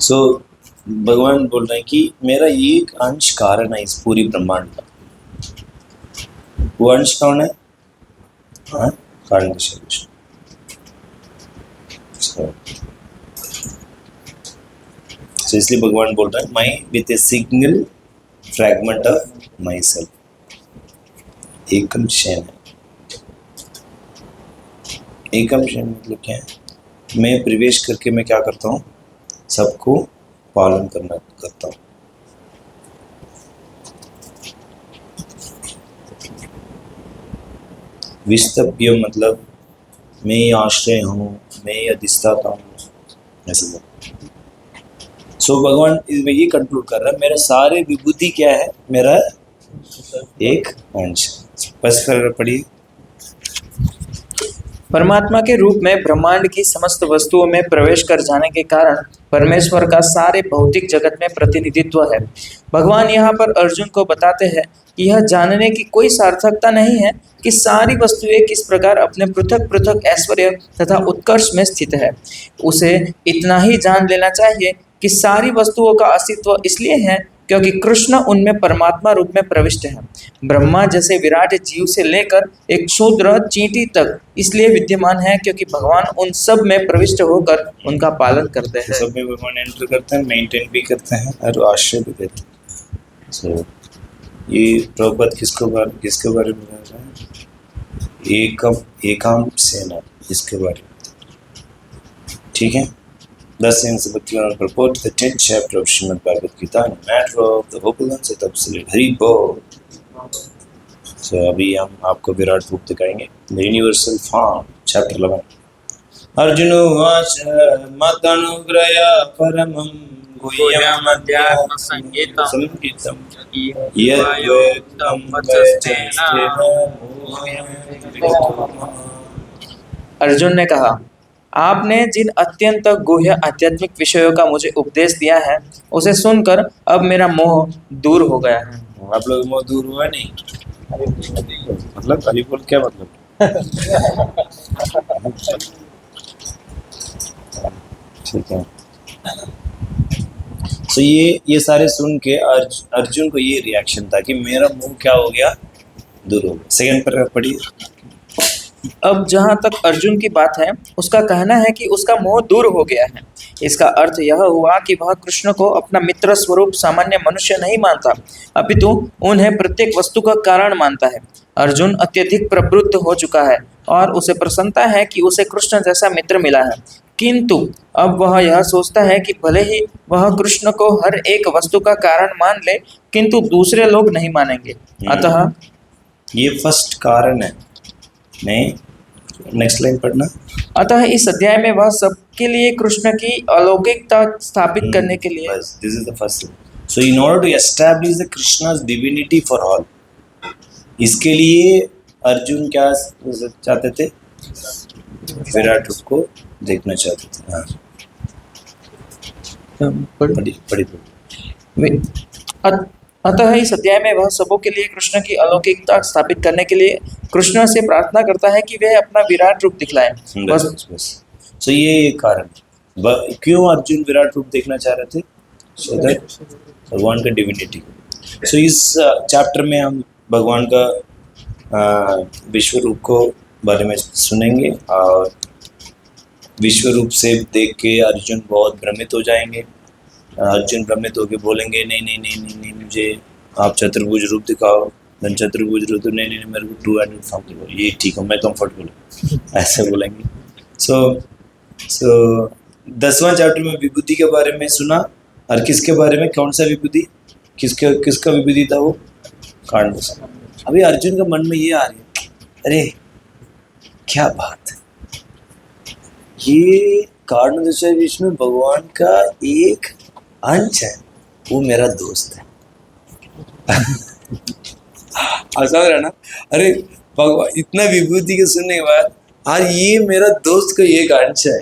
सो भगवान बोल रहे हैं कि मेरा एक अंश कारण है इस पूरी ब्रह्मांड का। वो अंश कौन है? हाँ, कारण विषय। So, इसलिए भगवान बोल रहे हैं माई with a single fragment of my self. एकम शयन है। एकम शयन मतलब क्या है? मैं प्रवेश करके मैं क्या करता हूँ? सबको पालन करता हूँ। विस्तव्य मतलब मैं आश्रय हूँ, मैं अधिष्ठाता हूँ, ऐसे बोल। सो भगवान इसमें ये कंक्लूड कर रहा है, मेरा सारे विभूति क्या है? मेरा एक अंश। बस फिर पढ़िए। परमात्मा के रूप में ब्रह्मांड की समस्त वस्तुओं में प्रवेश कर जाने के कारण परमेश्वर का सारे भौतिक जगत में प्रतिनिधित्व है। भगवान यहाँ पर अर्जुन को बताते हैं कि यह जानने की कोई सार्थकता नहीं है कि सारी वस्तुएं किस प्रकार अपने पृथक पृथक ऐश्वर्य तथा उत्कर्ष में स्थित है। उसे इतना ही जान लेना चाहिए कि सारी वस्तुओं का अस्तित्व इसलिए है क्योंकि कृष्ण उनमें परमात्मा रूप में प्रविष्ट है। ब्रह्मा जैसे विराट जीव से लेकर एक क्षुद्र चींटी तक इसलिए विद्यमान है क्योंकि भगवान उन सब में प्रविष्ट होकर उनका पालन करते हैं। सब में भगवान एंटर करते हैं, मेंटेन भी करते हैं और आश्रय भी देते हैं। सो ये प्रभुपद किसके बारे में बता रहा है? एकाम सेना, इसके बारे में। ठीक है, 10 से Bhaktivinoda purport to the 10th chapter of Srimad Bhagavad Gita, matter of the Gopalans at Absolute Hari Bol. So अभी हम आपको विराट रूप दिखाएंगे, the universal form, chapter 11. Arjun उवाच मदनुग्रया परमं गुह्यम् अध्यात्म संगीतं यद्वैतं वचस्तेन। अर्जुन ने कहा, आपने जिन अत्यंत गुह्य आध्यात्मिक विषयों का मुझे उपदेश दिया है उसे सुनकर अब मेरा मोह दूर हो गया है। आप लोग मोह दूर हुआ नहीं? मतलब हरि बोल क्या मतलब? ठीक है। तो ये सारे सुन के अर्जुन को ये रिएक्शन था कि मेरा मुंह क्या हो गया, दूर हो गया। सेकंड पर पढ़िए। अब जहाँ तक अर्जुन की बात है उसका कहना है कि उसका मोह दूर हो गया है। इसका अर्थ यह हुआ कि वह कृष्ण को अपना मित्र स्वरूप सामान्य मनुष्य नहीं मानता, अपितु उन्हें प्रत्येक वस्तु का कारण मानता है। अर्जुन अत्यधिक प्रवृत्त हो चुका है और उसे प्रसन्नता है कि उसे कृष्ण जैसा मित्र मिला है, किंतु अब वह यह सोचता है कि भले ही वह कृष्ण को हर एक वस्तु का कारण मान ले किंतु दूसरे लोग नहीं मानेंगे। अतः ये फर्स्ट कारण है। नहीं, नेक्स्ट लाइन पढ़ना। अतः इस अध्याय में वह सबके लिए कृष्ण की अलौकिकता स्थापित करने के लिए बस this is the first thing. So in order to establish the Krishna's divinity for all, इसके लिए अर्जुन क्या चाहते थे? विराट रूप को देखना चाहते थे। हाँ, अतः इस अध्याय में वह सबों के लिए कृष्ण की अलौकिकता स्थापित करने के लिए कृष्ण से प्रार्थना करता है कि वह अपना विराट रूप दिखलाए। बस सो ये कारण क्यों अर्जुन विराट रूप देखना चाह रहे थे? सो दैट भगवान का डिविनिटी। सो इस चैप्टर में हम भगवान का विश्व रूप को बारे में सुनेंगे और विश्व रूप से देख के अर्जुन बहुत भ्रमित हो जाएंगे। अर्जुन भ्रमित होकर बोलेंगे नहीं नहीं नहीं नहीं नहीं मुझे आप चतुर्भुज रूप दिखाओ। धन चतुर्भुज रूप तो नहीं मेरे को 200 फॉर्म दिखाओ, ये ठीक है मैं कंफर्टेबल हूँ, ऐसे बोलेंगे। सो 10वां चैप्टर में विभूति के बारे में सुना। और किसके बारे में? कौन सा विभूति? किसका विभूति था वो? कारण। अभी अर्जुन के मन में ये आ रही है, अरे क्या बात है, ये कारण दशा विष्णु भगवान का एक अंश है, वो मेरा दोस्त है। आसान रहा ना? अरे भगवान इतना विभूति के सुनने के बाद आज ये मेरा दोस्त का एक अंश है।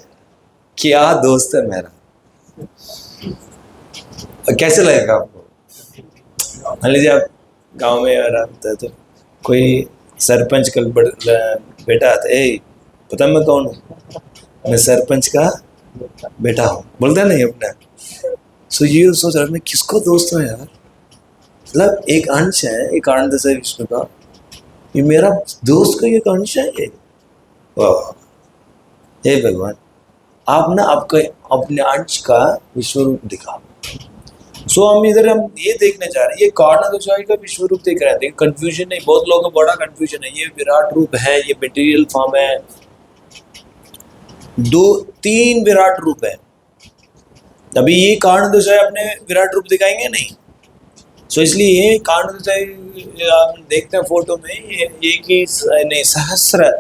क्या दोस्त है मेरा। कैसे लगेगा आपको? मान लीजिए आप गांव में रहते तो कोई सरपंच का बेटा आता है, पता मैं कौन हूँ? मैं सरपंच का बेटा हूँ, बोलता नहीं अपना। सो ये सोच रहा मैं किसको दोस्त हूँ यार, मतलब एक अंश है, एक आनंद से विष्णु का, ये मेरा दोस्त का एक अंश है ये। वाह, हे भगवान आप ना आपका अपने अंश का विश्व रूप दिखाओ। सो हम ये देखने जा रहे हैं, ये कारण दशाई का विश्व रूप देख रहे हैं। कंफ्यूजन नहीं, बहुत लोगों को बड़ा कंफ्यूजन है, ये विराट रूप है, ये मटेरियल फॉर्म है, 2-3 विराट रूप है। अभी ये कारण दशाई अपने विराट रूप दिखाएंगे नहीं। सो इसलिए ये कारण दशाई आप देखते हैं फोटो में, ये कि नहीं सहस्त्र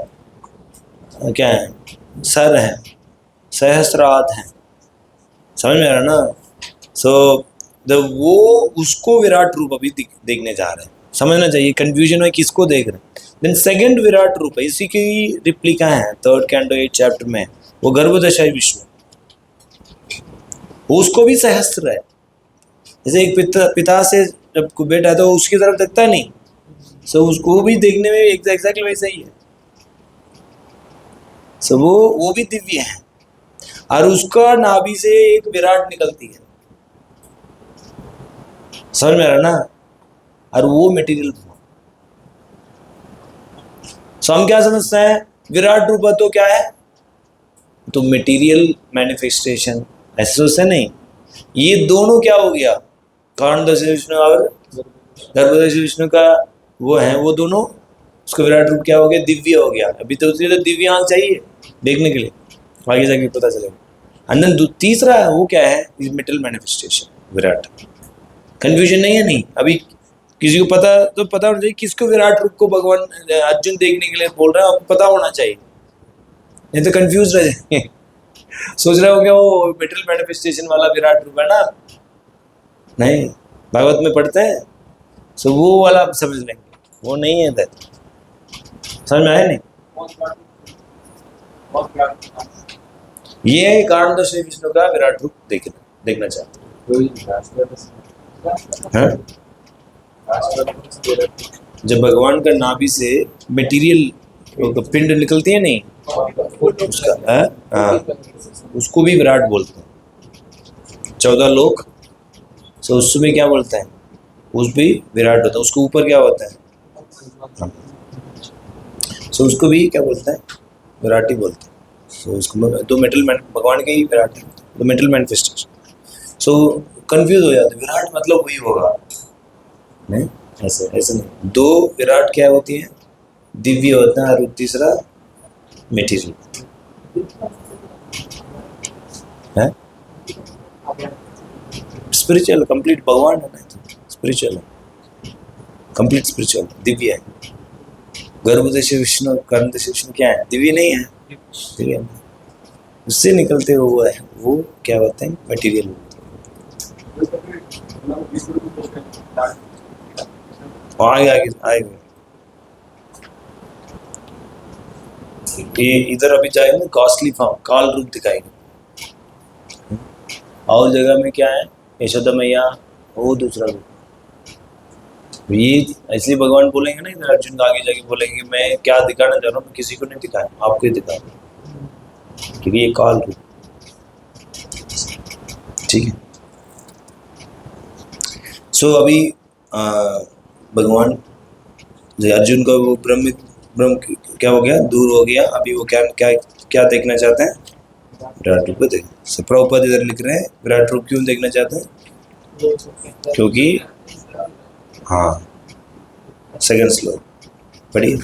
क्या है, सर है, सहस्त्रार्थ है, समझ में आ रहा ना? सो वो उसको विराट रूप अभी देखने जा रहे हैं। समझना चाहिए, कंफ्यूजन है किसको देख रहे हैं। देन सेकंड विराट रूप है, इसी की रिप्लिका है 3rd कैंटो 8th चैप्टर में, वो गर्भदशाई विष्णु, उसको भी सहस्त्र है। जैसे एक पिता से जब कोई बेटा है तो उसकी तरफ देखता है नहीं, सो उसको भी देखने में एग्जैक्टली वैसा ही है। सो वो भी दिव्य है, और उसका नाभि से एक विराट निकलती है, समझ में आ रहा ना, और वो मटेरियल फॉर्म। सो हम क्या समझते हैं, विराट रूप तो क्या है, तो मटेरियल मैनिफेस्टेशन, ऐसे सोचते नहीं। ये दोनों क्या हो गया, कारणदर्शी विष्णु और गर्भदर्शी विष्णु का वो है, वो दोनों उसका विराट रूप क्या हो गया, दिव्य हो गया। अभी तो उसके लिए दिव्य आंख चाहिए देखने के लिए, आगे जाके पता चलेगा। अंदर तीसरा है वो क्या है, मेटल मैनिफेस्टेशन विराट। कंफ्यूजन नहीं है, नहीं अभी किसी को पता तो पता होना चाहिए किसको विराट रूप को भगवान अर्जुन देखने के लिए बोल रहा है, आपको पता होना चाहिए, नहीं तो कंफ्यूज रह जाएंगे। सोच रहे हो क्या वो मेटल मैनिफेस्टेशन वाला विराट रूप है ना, नहीं, भागवत में पढ़ते हैं, सो वो वाला आप समझ लेंगे, वो नहीं है इधर, समझ में आया नहीं। ये है कारणदर्शी विष्णु का विराट रूप देखना चाहते हैं। जब भगवान का नाभि से मटेरियल पिंड निकलती है नहीं, उसका उसको भी विराट बोलते हैं। 14 लोक, सो उसमें क्या बोलते हैं, उस भी विराट होता है, उसको ऊपर क्या होता है, सो उसको भी क्या बोलते हैं, विराट ही बोलते हैं। सो उसको तो भगवान के ही विराट है, तो मेटल मैनिफेस्टेशन। सो कंफ्यूज हो जाते, विराट मतलब वही होगा, नहीं ऐसे नहीं। 2 विराट क्या होती है, दिव्य होता है, और तीसरा मटेरियल है, स्पिरिचुअल कंप्लीट भगवान है ना, स्पिरिचुअल है, कंप्लीट स्पिरिचुअल दिव्य है। गर्भदर्शी विष्णु कर्णदर्शी विष्णु क्या है, दिव्य नहीं है, दिव्य है, उससे निकलते हुए है, वो क्या होते हैं, मटेरियल। आएगा ये इधर अभी जाएंगे कॉस्टली फॉर्म, काल रूप दिखाएंगे। और जगह में क्या है, यशोदा मैया, वो दूसरा रूप। ये इसलिए भगवान बोलेंगे ना इधर अर्जुन का, आगे जाके बोलेंगे मैं क्या दिखाना चाह रहा हूँ, किसी को नहीं दिखाया, आपको ही दिखा, क्योंकि ये काल रूप, ठीक है। सो अभी भगवान अर्जुन का वो ब्रह्म क्या हो गया, दूर हो गया। अभी वो क्या देखना चाहते हैं, विराट रूप देख। प्रभुपाद इधर लिख रहे हैं विराट रूप क्यों देखना चाहते हैं, क्योंकि हाँ, सेकंड श्लोक पढ़िए।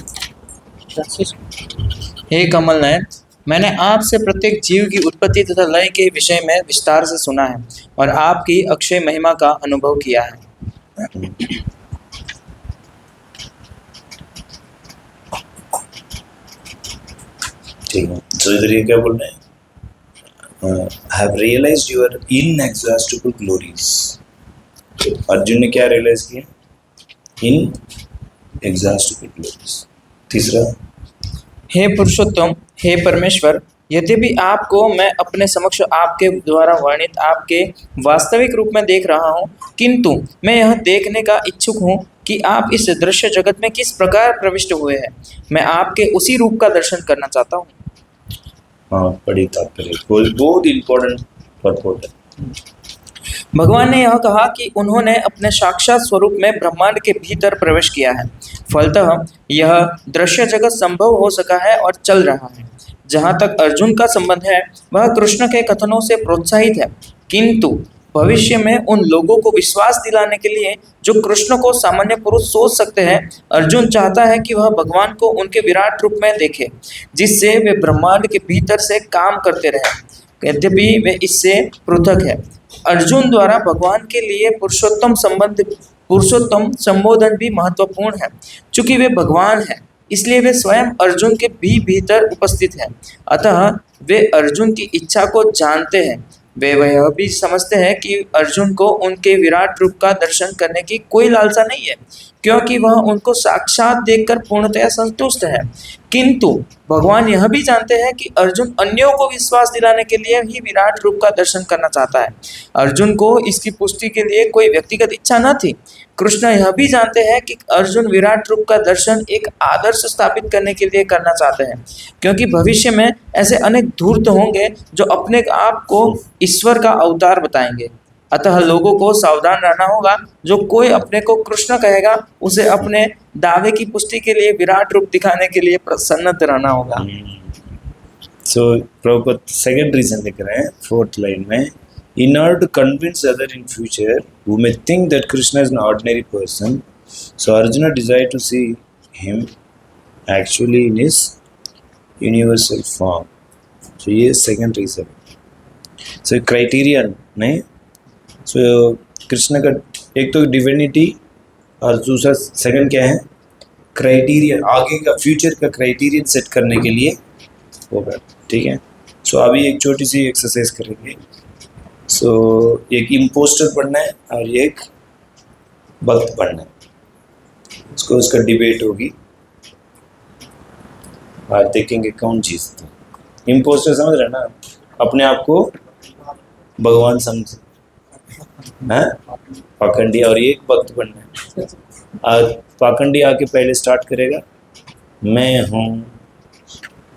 हे कमल नयन, मैंने आपसे प्रत्येक जीव की उत्पत्ति तथा लय के विषय में विस्तार से सुना है और आपकी अक्षय महिमा का अनुभव किया है। ठीक है, तो इधर ये क्या बोल रहे हैं, have realised your inexhaustible glories. Arjuna ने क्या रियलाइज किया, इनएग्जॉस्टिबल ग्लोरीज। तीसरा, हे पुरुषोत्तम, हे परमेश्वर, यद्यपि आपको मैं अपने समक्ष आपके द्वारा वर्णित आपके वास्तविक रूप में देख रहा हूँ, किंतु मैं यह देखने का इच्छुक हूँ कि आप इस दृश्य जगत में किस प्रकार प्रविष्ट हुए हैं। मैं आपके उसी रूप का दर्शन करना चाहता हूँ। हाँ, बड़ी तात्पर्य, बहुत इंपॉर्टेंट पर्पस है। भगवान ने यह कहा कि उन्होंने अपने साक्षात स्वरूप में ब्रह्मांड के भीतर प्रवेश किया है, फलतः यह दृश्य जगत संभव हो सका है और चल रहा है। जहाँ तक अर्जुन का संबंध है, वह कृष्ण के कथनों से प्रोत्साहित है, किंतु भविष्य में उन लोगों को विश्वास दिलाने के लिए जो कृष्ण को सामान्य पुरुष सोच सकते हैं, अर्जुन चाहता है कि वह भगवान को उनके विराट रूप में देखे, जिससे वे ब्रह्मांड के भीतर से काम करते रहें। यद्यपि वे इससे पृथक है। अर्जुन द्वारा भगवान के लिए पुरुषोत्तम संबोधन भी महत्वपूर्ण है। चूंकि वे भगवान हैं, इसलिए वे स्वयं अर्जुन के भी भीतर उपस्थित हैं। अतः वे अर्जुन की इच्छा को जानते हैं। वे यह भी समझते हैं कि अर्जुन को उनके विराट रूप का दर्शन करने की कोई लालसा नहीं है, क्योंकि वह उनको साक्षात देखकर पूर्णतया संतुष्ट है। किंतु भगवान यह भी जानते हैं कि अर्जुन अन्यों को विश्वास दिलाने के लिए ही विराट रूप का दर्शन करना चाहता है। अर्जुन को इसकी पुष्टि के लिए कोई व्यक्तिगत इच्छा न थी। कृष्ण यह भी जानते हैं कि अर्जुन विराट रूप का दर्शन एक आदर्श स्थापित करने के लिए करना चाहते हैं, क्योंकि भविष्य में ऐसे अनेक धूर्त होंगे जो अपने आप को ईश्वर का अवतार बताएंगे। अतः लोगों को सावधान रहना होगा। जो कोई अपने को कृष्ण कहेगा उसे अपने दावे की पुष्टि के लिए विराट रूप दिखाने के लिए प्रसन्न रहना होगा। सो प्रभुपद सेकंड रीजन लिख रहे हैं 4th लाइन में, in order to convince other in future who may think that Krishna is an ordinary person, so Arjuna desired to see him actually in his universal form. So ये second reason. सो criterion नहीं, सो कृष्ण का एक तो divinity और दूसरा second क्या है, criterion, आगे का फ्यूचर का क्राइटेरियन सेट करने के लिए होगा। ठीक है, सो अभी एक छोटी सी एक्सरसाइज करेंगे। सो एक इम्पोस्टर बनना है और एक भक्त बनना है, उसका डिबेट होगी और देखेंगे कौन जीतता है। इम्पोस्टर समझ रहे ना, अपने आप को भगवान समझ, हाँ, पाखंडी। और एक भक्त बनना है, और पाखंडी आके पहले स्टार्ट करेगा, मैं हूँ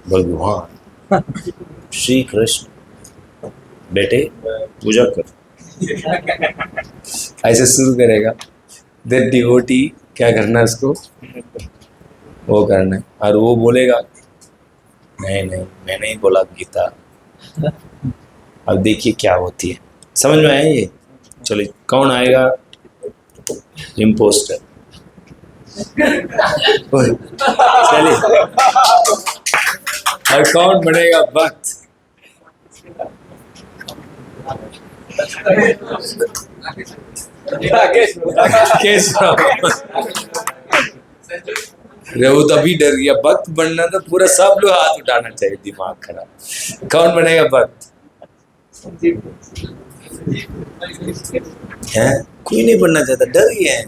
भगवान श्री कृष्ण, बेटे पूजा कर, ऐसे शुरू करेगा। देन डिवोटी क्या करना है, उसको वो करना है, और वो बोलेगा नहीं नहीं मैंने ही बोला गीता। अब देखिए क्या होती है, समझ में आया ये? चलिए कौन आएगा इम्पोस्टर? चलिए, और कौन बनेगा भक्त? वो तभी डर गया, भक्त बनना तो पूरा सब लोग हाथ उठाना चाहिए, दिमाग खराब। कौन बनेगा भक्त? है कोई नहीं बनना चाहता, डर गया है।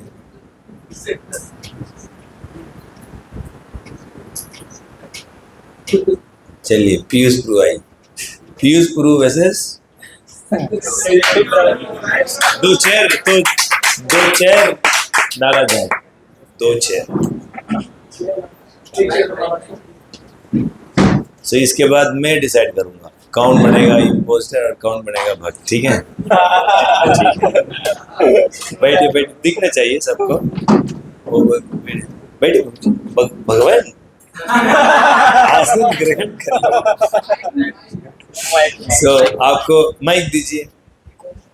चलिए पीयूष प्रभु आई, पीयूष प्रभु वर्सेस दो चेयर डाला जाए, 2 चेयर। सो इसके बाद मैं डिसाइड करूंगा कौन बनेगा इम्पोस्टर और कौन बनेगा भक्त। ठीक है, बैठे बैठे दिखना चाहिए सबको, बैठे भगवान आसन ग्रहण करें। सो आपको माइक दीजिए।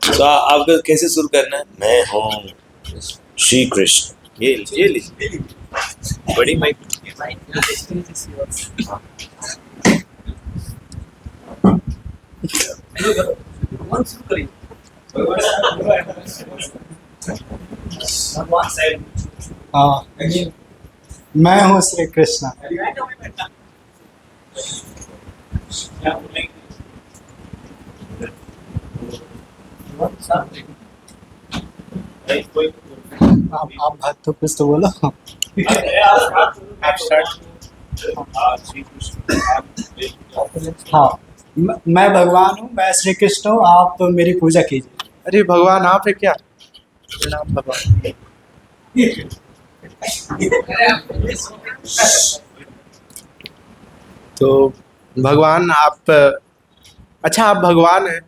तो आपको कैसे शुरू करना है? मैं हूँ श्री कृष्ण, ये लीजिए बड़ी माइक। हाँ, मैं हूँ श्री कृष्ण। आप बात तो कुछ तो बोलो। हाँ, मैं भगवान हूँ, मैं श्री कृष्ण हूँ, आप मेरी पूजा कीजिए। अरे भगवान आप है क्या? प्रणाम भगवान। तो भगवान आप, अच्छा आप भगवान हैं,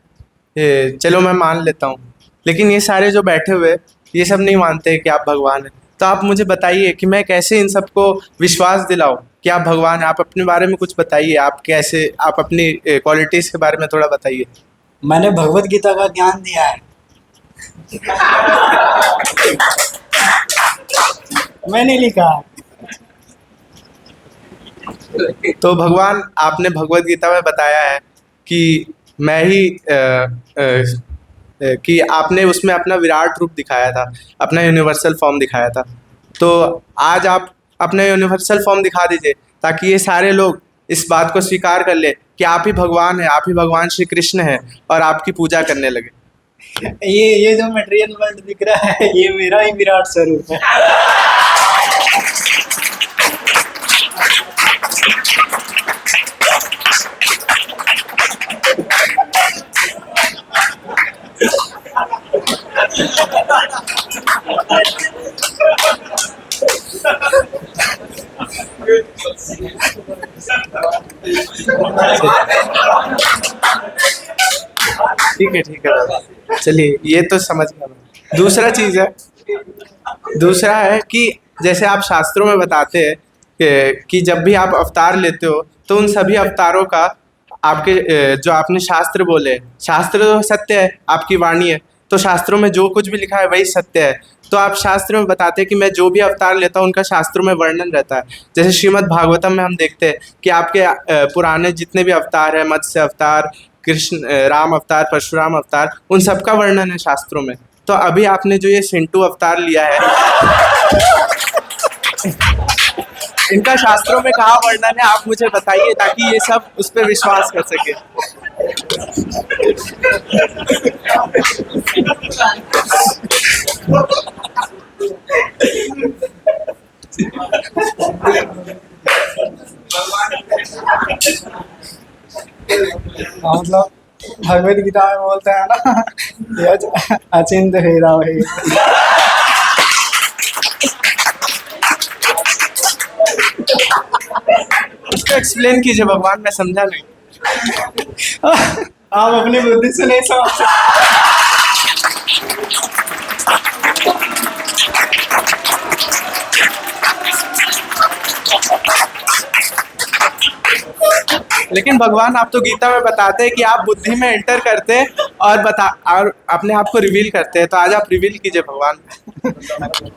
चलो मैं मान लेता हूँ, लेकिन ये सारे जो बैठे हुए ये सब नहीं मानते कि आप भगवान हैं। तो आप मुझे बताइए कि मैं कैसे इन सबको विश्वास दिलाऊं कि आप भगवान हैं। आप अपने बारे में कुछ बताइए, आप कैसे, आप अपनी क्वालिटीज़ के बारे में थोड़ा बताइए। मैंने भगवत गीता का ज्ञान दिया है। मैंने लिखा है। तो भगवान आपने भगवत गीता में बताया है कि मैं ही कि आपने उसमें अपना विराट रूप दिखाया था, अपना यूनिवर्सल फॉर्म दिखाया था। तो आज आप अपना यूनिवर्सल फॉर्म दिखा दीजिए ताकि ये सारे लोग इस बात को स्वीकार कर ले कि आप ही भगवान हैं, आप ही भगवान श्री कृष्ण हैं और आपकी पूजा करने लगे। ये जो मटेरियल वर्ल्ड दिख रहा है ये मेरा ही विराट स्वरूप है। ठीक है दादा, चलिए ये तो समझ गया मैं। दूसरा चीज है, दूसरा है कि जैसे आप शास्त्रों में बताते हैं कि जब भी आप अवतार लेते हो तो उन सभी अवतारों का आपके जो आपने शास्त्र बोले, शास्त्र तो सत्य है, आपकी वाणी है, तो शास्त्रों में जो कुछ भी लिखा है वही सत्य है। तो आप शास्त्र में बताते हैं कि मैं जो भी अवतार लेता हूँ उनका शास्त्रों में वर्णन रहता है। जैसे श्रीमद् भागवतम में हम देखते हैं कि आपके पुराने जितने भी अवतार है, मत्स्य अवतार, कृष्ण राम अवतार, परशुराम अवतार, उन सबका वर्णन है शास्त्रों में। तो अभी आपने जो ये सिंटू अवतार लिया है, इनका शास्त्रों में कहाँ वर्णन है, आप मुझे बताइए ताकि ये सब उस पर विश्वास कर सके। मतलब भगवत गीता में बोलते हैं ना, यज अचिंत हेरा वही। उसको एक्सप्लेन कीजिए भगवान, मैं समझा नहीं। आप अपनी बुद्धि से नहीं समझ सकते। लेकिन भगवान आप तो गीता में बताते हैं कि आप बुद्धि में एंटर करते हैं और अपने आप को रिवील करते हैं, तो आज आप रिवील कीजिए भगवान।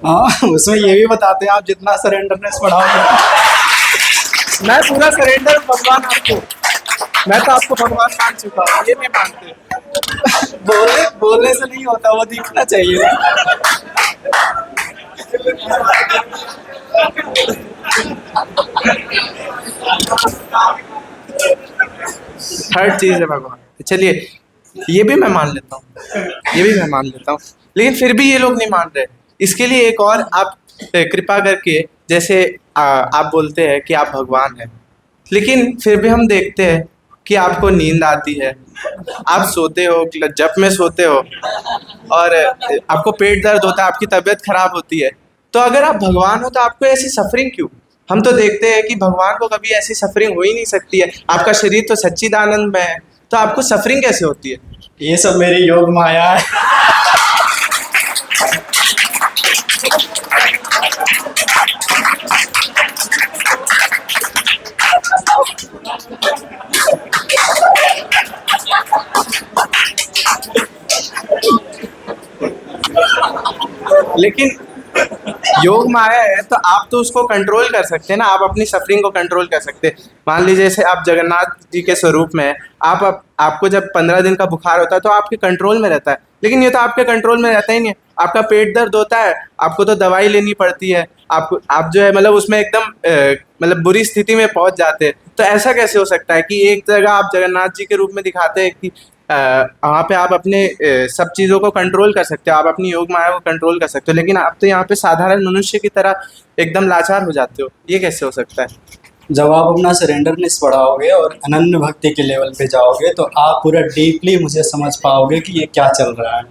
हाँ, उसमें ये भी बताते हैं आप जितना सरेंडरनेस बढ़ाओगे। मैं पूरा सरेंडर भगवान आपको, मैं तो आपको भगवान मान चुका हूँ, ये नहीं मानते। बोलने से नहीं होता, वो दिखना चाहिए। थर्ड चीज है भगवान। चलिए ये भी मैं मान लेता हूँ, ये भी मैं मान लेता हूँ, लेकिन फिर भी ये लोग नहीं मान रहे। इसके लिए एक और आप कृपा करके, जैसे आप बोलते हैं कि आप भगवान हैं, लेकिन फिर भी हम देखते हैं कि आपको नींद आती है, आप सोते हो, जब में सोते हो, और आपको पेट दर्द होता है, आपकी तबीयत खराब होती है। तो अगर आप भगवान हो तो आपको ऐसी सफरिंग क्यों? हम तो देखते हैं कि भगवान को कभी ऐसी सफरिंग हो ही नहीं सकती है। आपका शरीर तो सच्चिदानंद में है, तो आपको सफरिंग कैसे होती है? ये सब मेरी योग माया है। लेकिन योग माया है तो आप तो उसको कंट्रोल कर सकते हैं ना, आप अपनी सफरिंग को कंट्रोल कर सकते हैं। मान लीजिए जैसे आप जगन्नाथ जी के स्वरूप में हैं, आपको जब 15 दिन का बुखार होता है तो आपके कंट्रोल में रहता है, लेकिन ये तो आपके कंट्रोल में रहता ही नहीं है। आपका पेट दर्द होता है, आपको तो दवाई लेनी पड़ती है, आप जो है मतलब उसमें एकदम मतलब बुरी स्थिति में पहुंच जाते हैं। तो ऐसा कैसे हो सकता है कि एक जगह आप जगन्नाथ जी के रूप में दिखाते हैं कि वहाँ पे आप अपने सब चीज़ों को कंट्रोल कर सकते हो, आप अपनी योग माया को कंट्रोल कर सकते हो, लेकिन आप तो यहाँ पे साधारण मनुष्य की तरह एकदम लाचार हो जाते हो। ये कैसे हो सकता है? जब आप अपना सरेंडरनेस बढ़ाओगे और अनन्य भक्ति के लेवल पे जाओगे तो आप पूरा डीपली मुझे समझ पाओगे कि ये क्या चल रहा है।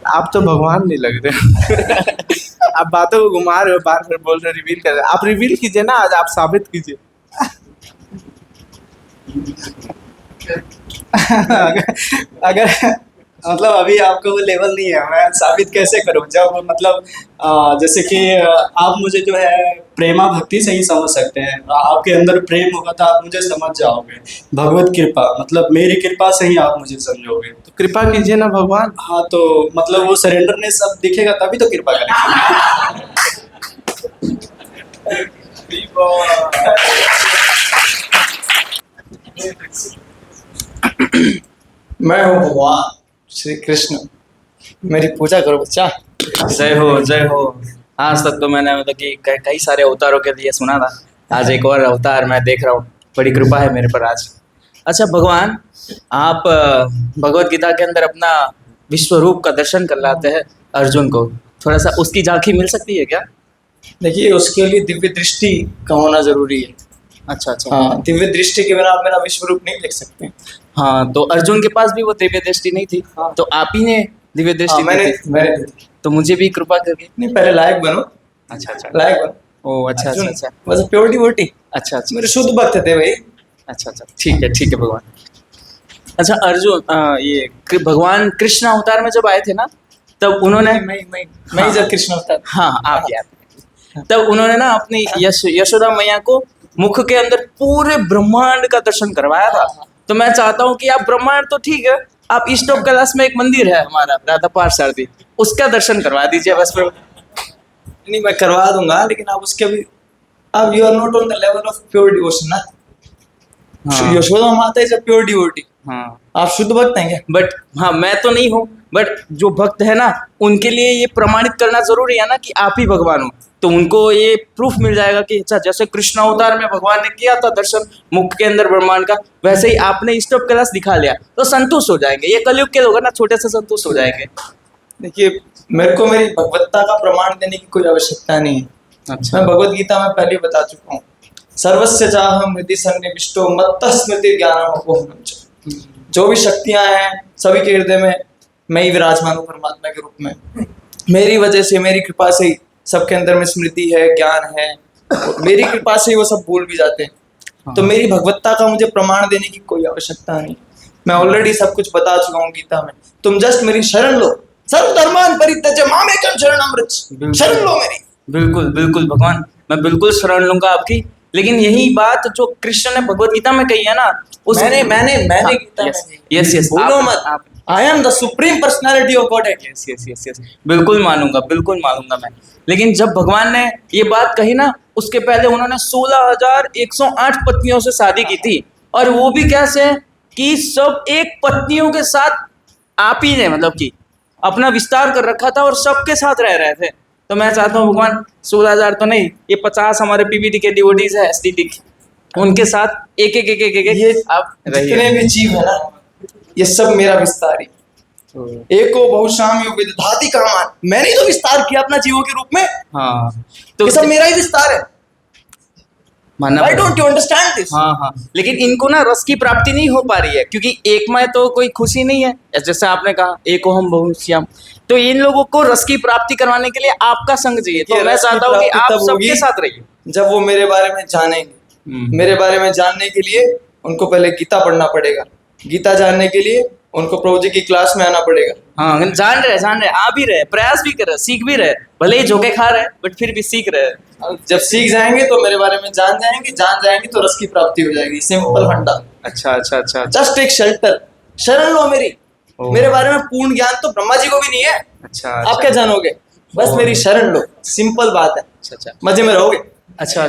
आप तो भगवान नहीं लग रहे। आप बातों को घुमा रहे हो, बार बार बोल रहे हो, रिवील कर रहे हो। आप रिवील कीजिए ना, आज आप साबित कीजिए। अगर मतलब अभी आपको वो लेवल नहीं है, मैं साबित कैसे करूं? जब मतलब जैसे कि आप मुझे जो है प्रेमा भक्ति से ही समझ सकते हैं। आपके अंदर प्रेम होगा तो आप मुझे समझ जाओगे। भगवत कृपा मतलब मेरी कृपा से ही आप मुझे समझोगे। तो कृपा कीजिए ना भगवान। हाँ, तो मतलब वो सरेंडरनेस अब दिखेगा तभी तो कृपा करेंगे। मैं हूँ भगवान श्री कृष्ण, मेरी पूजा करो बच्चा। जय हो जय हो। आज तक तो मैंने मतलब कि कई सारे अवतारों के लिए सुना था, आज एक और अवतार मैं देख रहा हूँ, बड़ी कृपा है मेरे पर आज। अच्छा भगवान, आप भगवत गीता के अंदर अपना विश्व रूप का दर्शन करवाते हैं अर्जुन को, थोड़ा सा उसकी झांकी मिल सकती है क्या? देखिए उसके लिए दिव्य दृष्टि का होना जरूरी है। अच्छा अच्छा। हाँ, दिव्य दृष्टि के बिना आप मेरा विश्व रूप नहीं देख सकते। हाँ, तो अर्जुन के पास भी वो दिव्य दृष्टि नहीं थी, हाँ। तो आप ही ने दिव्य हाँ, दृष्टि दी मैंने थी। मैंने दी थी। तो मुझे भी कृपा करके। नहीं, पहले लायक बनो, अच्छा अच्छा। लायक बनो। ओ अच्छा अच्छा अर्जुन अच्छा was a pure devotee। अच्छा अच्छा मेरे शुद्ध भक्त थे भाई। अच्छा अच्छा, ठीक है भगवान। अच्छा अर्जुन, भगवान कृष्ण अवतार में जब आए थे ना, तब उन्होंने मैं हाँ। जब कृष्ण अवतार। हाँ आप याद, तब उन्होंने ना अपनी यशोदा मैया को मुख के अंदर पूरे ब्रह्मांड का दर्शन करवाया था। तो मैं चाहता हूँ कि आप ब्रह्मांड तो ठीक है, आप ईस्ट ऑफ कैलाश में एक मंदिर है हमारा राधा पार्षदी, उसका दर्शन करवा दीजिए बस। फिर नहीं, मैं करवा दूंगा, लेकिन आप उसके भी आप you are not on the level of pure devotion ना। हाँ। यशोदा माता इज अ प्योर डिवोटी। हाँ आप शुद्ध भक्त हैं क्या? बट हाँ, मैं तो नहीं हूँ, बट जो भक्त है ना उनके लिए ये प्रमाणित करना जरूरी है ना कि आप ही भगवान हो। तो उनको ये प्रूफ मिल जाएगा कि अच्छा, जैसे कृष्ण अवतार में भगवान ने किया था दर्शन मुख के अंदर ब्रह्मांड का, वैसे ही आपने ईस्ट ऑफ कैलाश दिखा लिया, तो संतुष्ट हो जाएंगे। ये कलयुग के लोग है ना, छोटे से संतुष्ट हो जाएंगे। देखिए, मेरे को मेरी भगवत्ता का प्रमाण देने की कोई आवश्यकता नहीं है। अच्छा मैं भगवत गीता में पहले ही बता चुका हूँ, सर्वस्य चाहम हृदि सन्निविष्टो मत्तः स्मृति ज्ञानम अपोहनम च। जो भी शक्तियां हैं सभी के हृदय में मैं ही विराजमान हूँ परमात्मा के रूप में। मेरी वजह से, मेरी कृपा से ही सबके अंदर में स्मृति है, ज्ञान है, और मेरी कृपा से ही वो सब भूल भी जाते हैं। तो मेरी भगवत्ता का मुझे प्रमाण देने की कोई आवश्यकता नहीं। मैं ऑलरेडी सब कुछ बता चुका हूँ गीता में। तुम जस्ट मेरी शरण लो। सर्वधर्मान परित्यज्य मामेकं शरणं व्रज। शरण लो मेरी। बिल्कुल बिल्कुल भगवान, मैं बिल्कुल शरण लूंगा आपकी। लेकिन यही बात जो कृष्ण ने भगवत गीता में कही है ना, उस मैंने गीता में यस यस, बोलो मत, आप I am the supreme personality of God. Yes yes yes yes, बिल्कुल मानूंगा मैं। लेकिन जब भगवान ने ये बात कही ना, उसके पहले उन्होंने 16,108 पत्नियों से शादी की थी, और वो भी कैसे कि सब एक पत्नियों के साथ आप ही ने मतलब कि अपना विस्तार कर रखा था और सबके साथ रह रहे थे। तो मैं चाहता हूँ भगवान 16,000 तो नहीं, ये 50 हमारे पीबीटी के डिवोटीज है एसटीटी, उनके साथ एक ये आप जितने रहिए। भी जीव है ना, ये सब मेरा विस्तार ही। एको बहुशाम यो विदधाति कामान। मैंने ही तो विस्तार किया अपना जीवों के रूप में। हाँ तो तो ये सब मेरा ही विस्तार है। मानना Why पड़ेगा। don't you understand this? हाँ, लेकिन इनको ना रस की प्राप्ति नहीं हो पा रही है, क्योंकि एक में तो कोई खुशी नहीं है, जैसे आपने कहा एको हम बहुश्याम। तो इन लोगों को रस की प्राप्ति करवाने के लिए आपका संग चाहिए। तो ये मैं रस की चाहता हूँ कि प्राप्ति आप तब होगी सबके साथ रहिए। जब वो मेरे बारे में जानेंगे। मेरे बारे में जानने के लिए उनको पहले गीता पढ़ना पड़ेगा। गीता जानने के लिए उनको प्रभु जी की क्लास में आना पड़ेगा। हाँ, जान रहे, आ भी रहे, प्रयास भी कर रहे, सीख भी रहे, भले ही झोंके खा रहे बट फिर भी सीख रहे। अब जब सीख जाएंगे तो मेरे बारे में जान जाएंगे तो रस की प्राप्ति हो जाएगी। सिंपल फंडा। अच्छा जस्ट एक शेल्टर, शरण लो मेरी। मेरे बारे में पूर्ण ज्ञान तो ब्रह्मा जी को भी नहीं है। अच्छा आप क्या जानोगे? बस मेरी शरण लो, सिंपल बात है। अच्छा मजे में रहोगे। अच्छा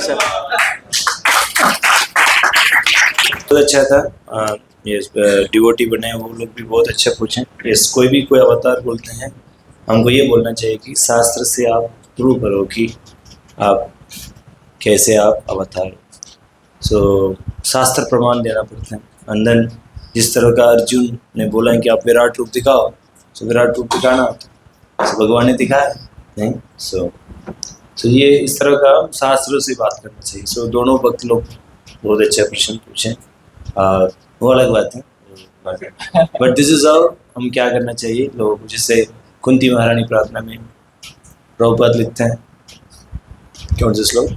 बहुत अच्छा था। ये डिवोटी बने वो लोग भी बहुत अच्छा पूछें। यस, कोई अवतार बोलते हैं, हमको ये बोलना चाहिए कि शास्त्र से आप प्रूव करो कि आप कैसे आप अवतार। सो शास्त्र प्रमाण देना पड़ता है। अंदर जिस तरह का अर्जुन ने बोला है कि आप विराट रूप दिखाओ, सो विराट रूप दिखाना तो भगवान ने दिखाया नहीं। सो ये इस तरह का शास्त्रों से बात करना चाहिए। सो दोनों भक्त लोग बहुत अच्छा प्रश्न पूछें, वो अलग बात है। बट दिस इज हाउ हम क्या करना चाहिए लोगों को। जैसे कुंती महारानी प्रार्थना में प्रभुपाद लिखते हैं, कौन से श्लोक,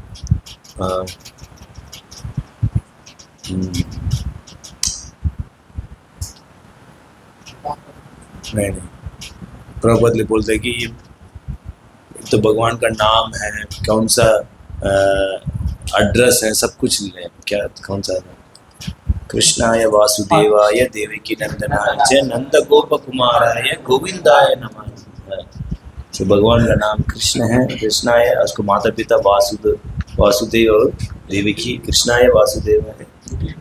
नहीं प्रभुपाद बोलते हैं कि ये तो भगवान का नाम है, कौन सा एड्रेस है, सब कुछ है, क्या कौन सा है, कृष्णाय वासुदेवाय देवकी नंदनाय च नंद गोप कुमाराय गोविंदाय नमः। तो भगवान का नाम कृष्ण है, कृष्णाय, उसको माता पिता वासुदेव और देवकी, कृष्णाय वासुदेवाय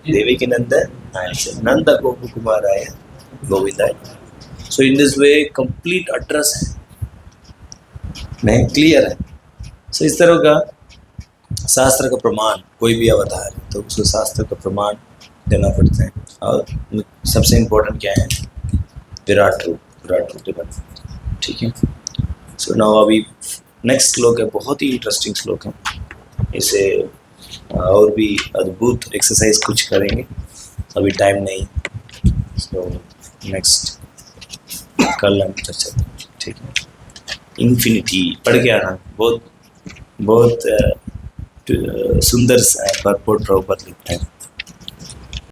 देवकी नंदनाय च नंद गोप कुमाराय गोविंदाय। So in this way complete address है, नहीं क्लियर है। सो इस तरह का शास्त्र का प्रमाण, कोई भी अवतार है तो उसको शास्त्र का प्रमाण देना पड़ता है। और सबसे इम्पोर्टेंट क्या है, विराट रूप देना, ठीक है। सो नाउ अभी नेक्स्ट श्लोक है, बहुत ही इंटरेस्टिंग श्लोक है। इसे और भी अद्भुत एक्सरसाइज कुछ करेंगे, अभी टाइम नहीं। सो नेक्स्ट कल हम चर्चा करेंगे, ठीक है। इन्फिनिटी पढ़ के आना, बहुत बहुत सुंदर सा परपोर्ट प्रभुपाद लिखता है।